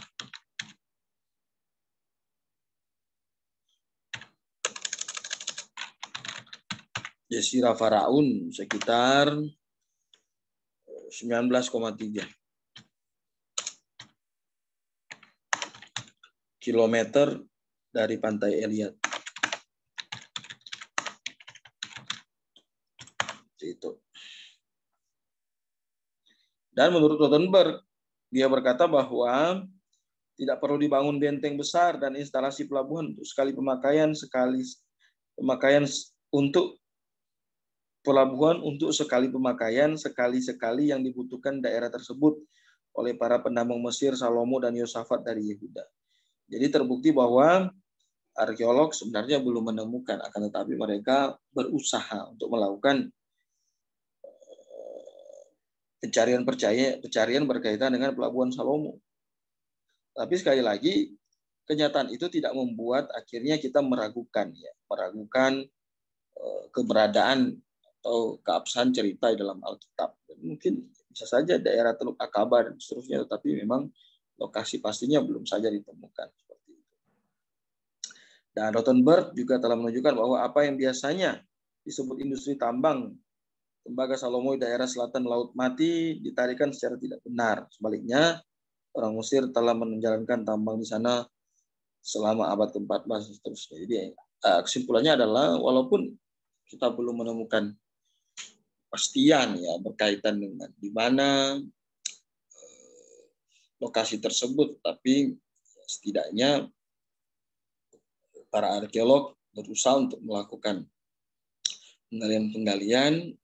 Jazirah Faraun sekitar 19,3 kilometer dari pantai Eliat. Itu. Dan menurut Rothenberg, dia berkata bahwa tidak perlu dibangun benteng besar dan instalasi pelabuhan untuk sekali pemakaian sekali-sekali yang dibutuhkan daerah tersebut oleh para penambang Mesir, Salomo dan Yosafat dari Yehuda. Jadi terbukti bahwa arkeolog sebenarnya belum menemukan, akan tetapi mereka berusaha untuk melakukan pencarian berkaitan dengan pelabuhan Salomo. Tapi sekali lagi, kenyataan itu tidak membuat akhirnya kita meragukan keberadaan atau keabsahan cerita di dalam Alkitab. Mungkin bisa saja daerah Teluk Akaba dan seterusnya, tetapi memang lokasi pastinya belum saja ditemukan. Seperti itu. Dan Rothenberg juga telah menunjukkan bahwa apa yang biasanya disebut industri tambang tembaga Salomo di daerah selatan Laut Mati ditarikan secara tidak benar. Sebaliknya, orang Mesir telah menjalankan tambang di sana selama abad ke-14 dan seterusnya. Jadi kesimpulannya adalah walaupun kita belum menemukan pastian ya berkaitan dengan di mana lokasi tersebut, tapi setidaknya para arkeolog berusaha untuk melakukan penggalian-penggalian,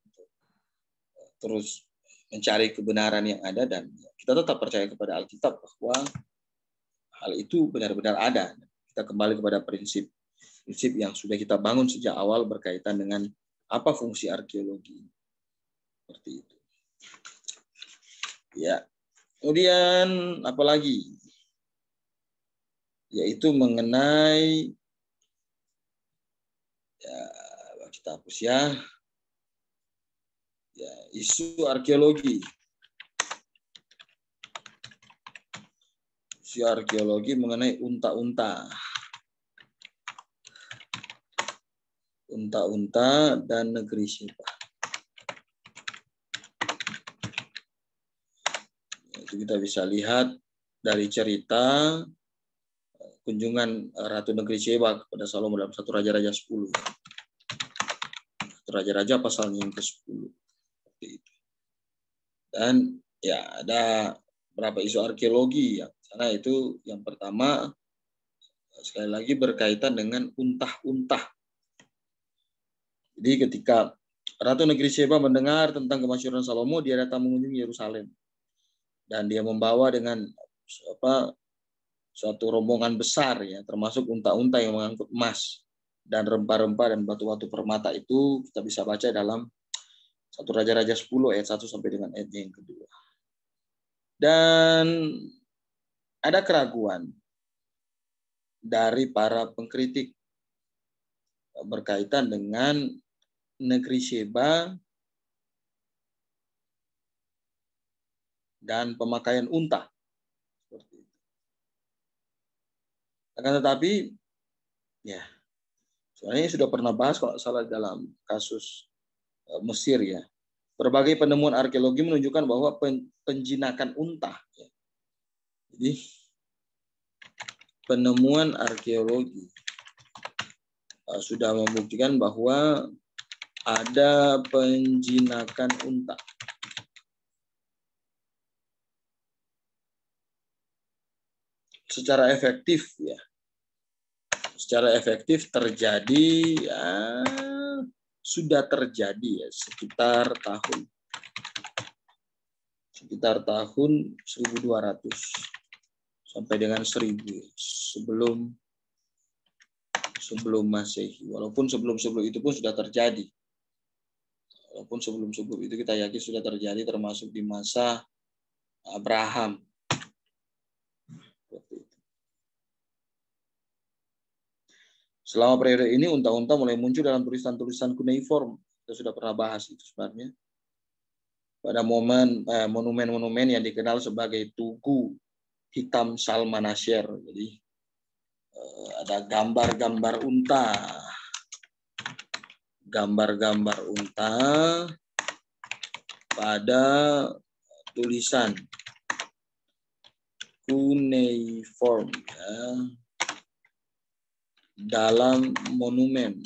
terus mencari kebenaran yang ada, dan kita tetap percaya kepada Alkitab bahwa hal itu benar-benar ada. Kita kembali kepada prinsip yang sudah kita bangun sejak awal berkaitan dengan apa fungsi arkeologi. Seperti itu. Ya. Kemudian apalagi? Yaitu mengenai ya, kita hapus ya. Ya, isu arkeologi. Isu arkeologi mengenai unta-unta. Unta-unta dan negeri Sheba. Itu kita bisa lihat dari cerita kunjungan Ratu Negeri Sheba kepada Salomo dalam 1 Raja-Raja 10. 1 Raja-Raja pasalnya yang ke-10. Dan ya ada beberapa isu arkeologi yang sana itu yang pertama sekali lagi berkaitan dengan unta-unta. Jadi ketika Ratu Negeri Sheba mendengar tentang kemasyhuran Salomo, dia datang mengunjungi Yerusalem. Dan dia membawa dengan suatu rombongan besar ya, termasuk unta-unta yang mengangkut emas dan rempah-rempah dan batu-batu permata. Itu kita bisa baca dalam 1 Raja-Raja 10 ayat 1 sampai dengan ayat yang kedua. Dan ada keraguan dari para pengkritik berkaitan dengan negeri Sheba dan pemakaian unta. Seperti itu. Akan tetapi, ya, sebenarnya sudah pernah bahas kalau salah dalam kasus Mesir ya. Berbagai penemuan arkeologi menunjukkan bahwa penjinakan unta. Ya. Jadi penemuan arkeologi sudah membuktikan bahwa ada penjinakan unta. Secara efektif ya. Secara efektif terjadi ya, sudah terjadi ya sekitar tahun 1200 sampai dengan 1000 sebelum Masehi. Walaupun sebelum itu pun sudah terjadi. Walaupun sebelum itu kita yakin sudah terjadi, termasuk di masa Abraham. Selama periode ini unta-unta mulai muncul dalam tulisan-tulisan kuneiform. Kita sudah pernah bahas itu sebenarnya. Pada monumen-monumen yang dikenal sebagai Tugu Hitam Salmanasher. Jadi ada gambar-gambar unta. Gambar-gambar unta pada tulisan kuneiform ya, dalam monumen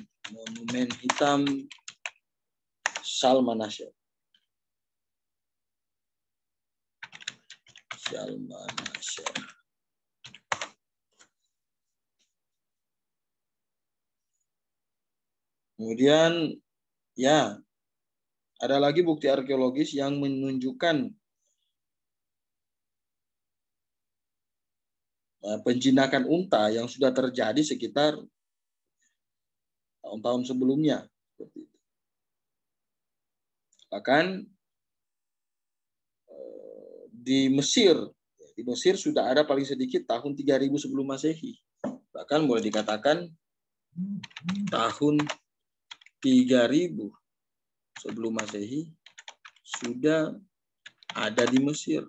hitam Salmanasher. Kemudian ya ada lagi bukti arkeologis yang menunjukkan penjinakan unta yang sudah terjadi sekitar tahun-tahun sebelumnya. Bahkan di Mesir sudah ada paling sedikit tahun 3000 sebelum Masehi. Bahkan boleh dikatakan tahun 3000 sebelum Masehi sudah ada di Mesir.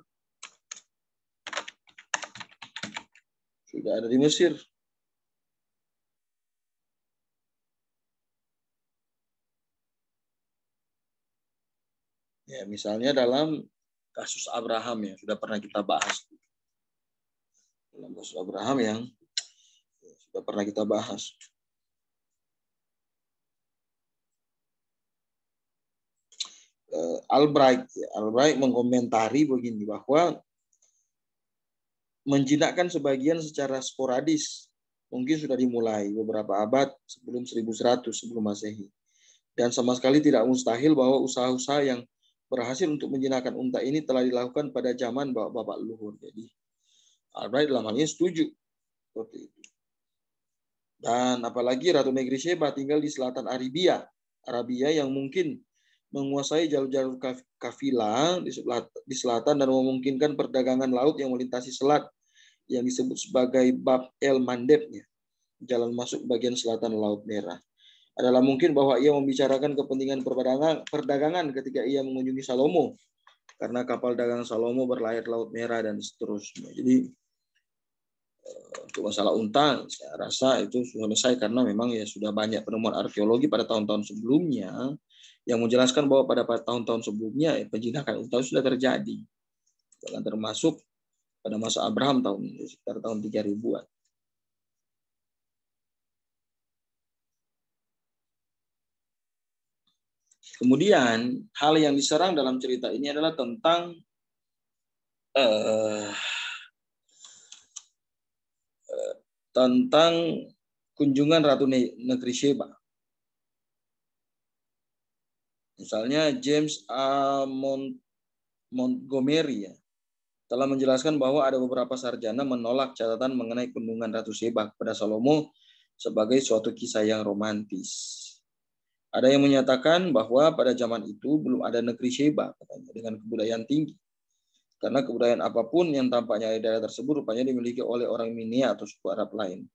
Sudah ada di Mesir. Ya, misalnya dalam kasus Abraham yang sudah pernah kita bahas. Dalam kasus Abraham yang sudah pernah kita bahas. Albright mengomentari begini bahwa menjinakkan sebagian secara sporadis mungkin sudah dimulai beberapa abad sebelum 1100 sebelum Masehi. Dan sama sekali tidak mustahil bahwa usaha-usaha yang berhasil untuk menjinakkan unta ini telah dilakukan pada zaman bapak-bapak luhur. Jadi Albright dalam hal ini setuju seperti itu. Dan apalagi Ratu Negeri Sheba tinggal di selatan Arabia yang mungkin menguasai jalur-jalur kafilah di selatan dan memungkinkan perdagangan laut yang melintasi selat yang disebut sebagai Bab el Mandeb, jalan masuk bagian selatan Laut Merah. Adalah mungkin bahwa ia membicarakan kepentingan perdagangan ketika ia mengunjungi Salomo, karena kapal dagang Salomo berlayar Laut Merah dan seterusnya. Jadi untuk masalah unta, saya rasa itu sudah selesai karena memang ya sudah banyak penemuan arkeologi pada tahun-tahun sebelumnya yang menjelaskan bahwa pada tahun-tahun sebelumnya penjinakan unta sudah terjadi. Bahkan termasuk pada masa Abraham sekitar tahun 3000-an. Kemudian hal yang diserang dalam cerita ini adalah tentang kunjungan Ratu Negeri Sheba. Misalnya James A. Montgomery telah menjelaskan bahwa ada beberapa sarjana menolak catatan mengenai kunjungan Ratu Sheba kepada Salomo sebagai suatu kisah yang romantis. Ada yang menyatakan bahwa pada zaman itu belum ada negeri Sheba katanya, dengan kebudayaan tinggi. Karena kebudayaan apapun yang tampaknya di daerah tersebut rupanya dimiliki oleh orang Minia atau suku Arab lain.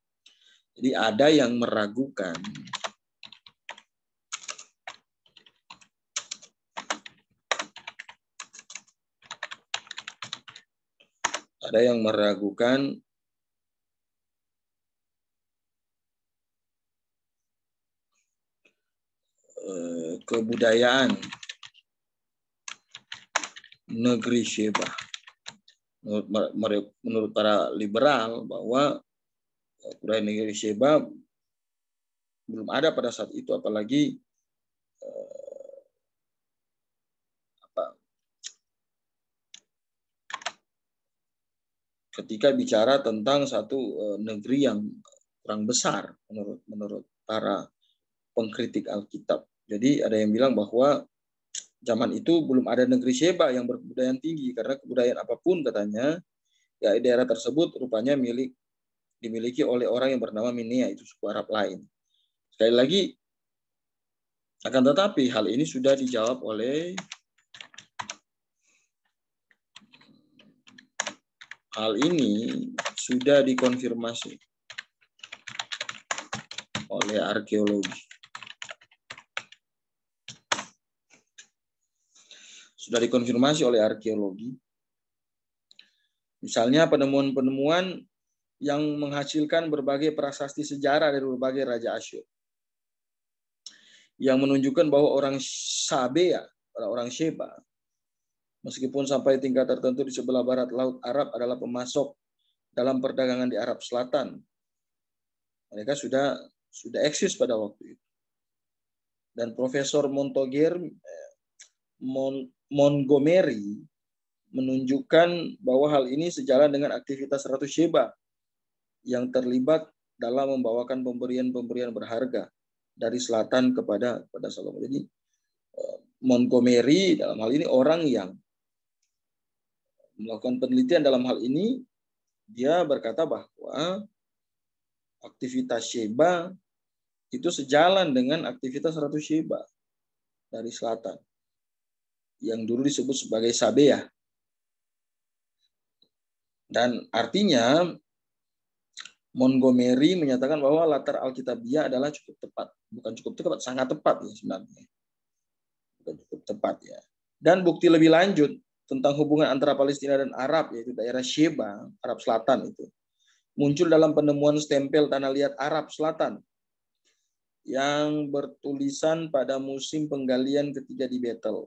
Jadi ada yang meragukan kebudayaan negeri Sheba. Menurut para liberal bahwa kebudayaan negeri Sheba belum ada pada saat itu, apalagi ketika bicara tentang satu negeri yang kurang besar menurut para pengkritik Alkitab. Jadi ada yang bilang bahwa zaman itu belum ada negeri Sheba yang berkebudayaan tinggi, karena kebudayaan apapun katanya ya daerah tersebut rupanya dimiliki oleh orang yang bernama Minia, itu suku Arab lain. Sekali lagi, akan tetapi hal ini sudah dijawab oleh dikonfirmasi oleh arkeologi. Sudah dikonfirmasi oleh arkeologi. Misalnya penemuan-penemuan yang menghasilkan berbagai prasasti sejarah dari berbagai raja Asyur, yang menunjukkan bahwa orang Sheba, meskipun sampai tingkat tertentu di sebelah barat Laut Arab adalah pemasok dalam perdagangan di Arab Selatan. Mereka sudah eksis pada waktu itu. Dan Profesor Montgomery menunjukkan bahwa hal ini sejalan dengan aktivitas Ratu Sheba yang terlibat dalam membawakan pemberian-pemberian berharga dari selatan kepada Salomo. Jadi Montgomery dalam hal ini orang yang melakukan penelitian dalam hal ini, dia berkata bahwa aktivitas Sheba itu sejalan dengan aktivitas Ratu Sheba dari selatan, yang dulu disebut sebagai Sabea. Dan artinya Montgomery menyatakan bahwa latar Alkitabiah adalah cukup tepat. Bukan cukup tepat, sangat tepat ya sebenarnya. Bukan cukup tepat ya. Dan bukti lebih lanjut tentang hubungan antara Palestina dan Arab, yaitu daerah Sheba, Arab Selatan itu, muncul dalam penemuan stempel tanah liat Arab Selatan yang bertulisan pada musim penggalian ketiga di Betel.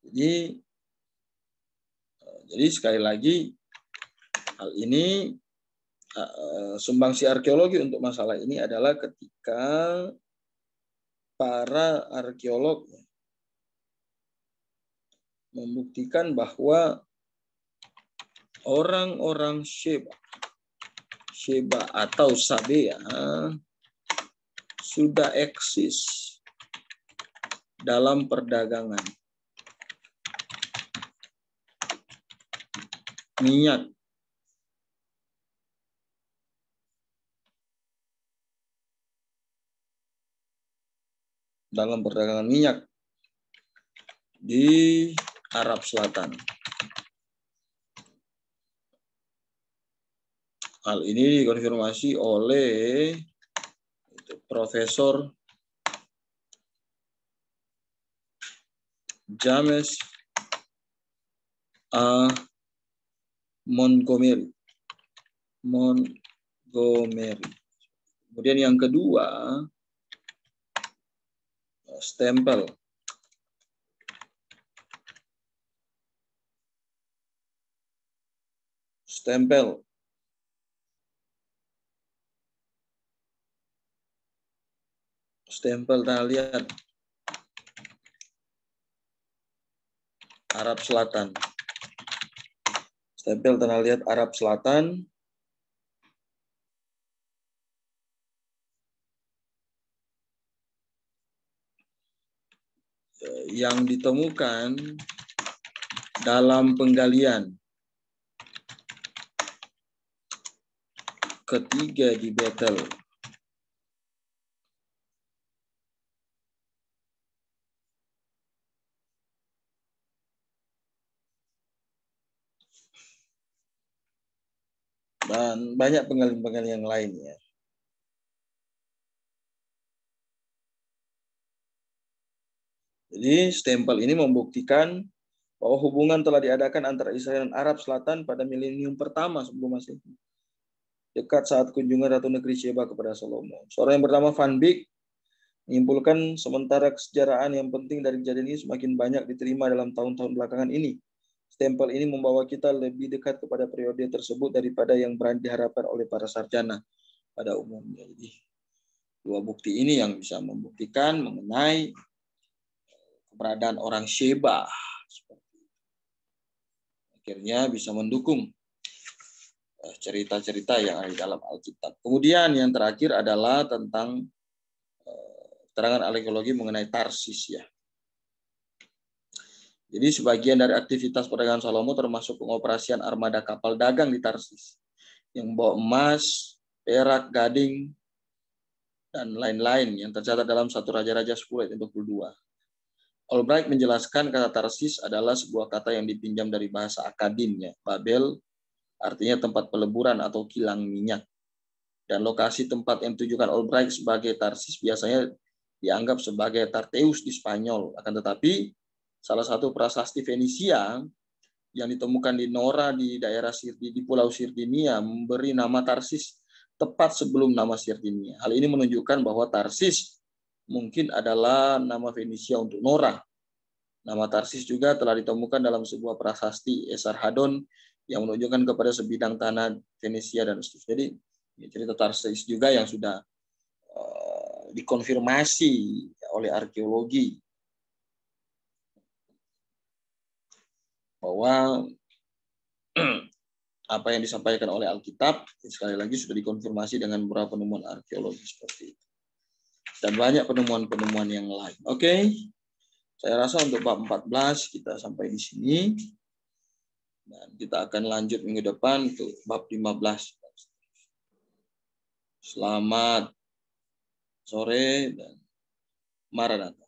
Jadi sekali lagi hal ini sumbangsi arkeologi untuk masalah ini adalah ketika para arkeolog membuktikan bahwa orang-orang Sheba atau Sabea sudah eksis dalam perdagangan minyak. Dalam perdagangan minyak di Arab Selatan. Hal ini dikonfirmasi oleh Profesor James A. Montgomery. Kemudian yang kedua, stempel. Stempel tanah liat Arab Selatan. Stempel tanah liat Arab Selatan yang ditemukan dalam penggalian ketiga di Bethel. Dan banyak penggalian-penggalian yang lainnya. Jadi stempel ini membuktikan bahwa hubungan telah diadakan antara Israel dan Arab Selatan pada milenium pertama sebelum Masehi, dekat saat kunjungan Ratu Negeri Sheba kepada Salomo. Seorang yang bernama Van Beek menyimpulkan sementara kesejarahan yang penting dari kejadian ini semakin banyak diterima dalam tahun-tahun belakangan ini. Stempel ini membawa kita lebih dekat kepada periode tersebut daripada yang berani diharapkan oleh para sarjana pada umumnya. Jadi, dua bukti ini yang bisa membuktikan mengenai keberadaan orang Sheba. Akhirnya bisa mendukung cerita-cerita yang ada di dalam Alkitab. Kemudian yang terakhir adalah tentang keterangan arkeologi mengenai Tarsis, ya. Jadi sebagian dari aktivitas perdagangan Salomo termasuk pengoperasian armada kapal dagang di Tarsis yang membawa emas, perak, gading, dan lain-lain yang tercatat dalam 1 Raja-Raja 10 ayat 22. Albright menjelaskan kata Tarsis adalah sebuah kata yang dipinjam dari bahasa Akadim, ya. Babel artinya tempat peleburan atau kilang minyak. Dan lokasi tempat yang ditujukan Albright sebagai Tarsis biasanya dianggap sebagai Tarteus di Spanyol. Akan tetapi salah satu prasasti Fenisia yang ditemukan di Nora di daerah di Pulau Sardinia memberi nama Tarsis tepat sebelum nama Sardinia. Hal ini menunjukkan bahwa Tarsis mungkin adalah nama Fenisia untuk Nora. Nama Tarsis juga telah ditemukan dalam sebuah prasasti Esarhaddon yang menunjukkan kepada sebidang tanah Fenisia dan seterusnya. Jadi cerita Tarsis juga yang sudah dikonfirmasi oleh arkeologi bahwa apa yang disampaikan oleh Alkitab sekali lagi sudah dikonfirmasi dengan beberapa penemuan arkeologi seperti itu. Dan banyak penemuan-penemuan yang lain. Oke. Saya rasa untuk bab 14 kita sampai di sini. Dan kita akan lanjut minggu depan untuk bab 15. Selamat sore dan Maranatha.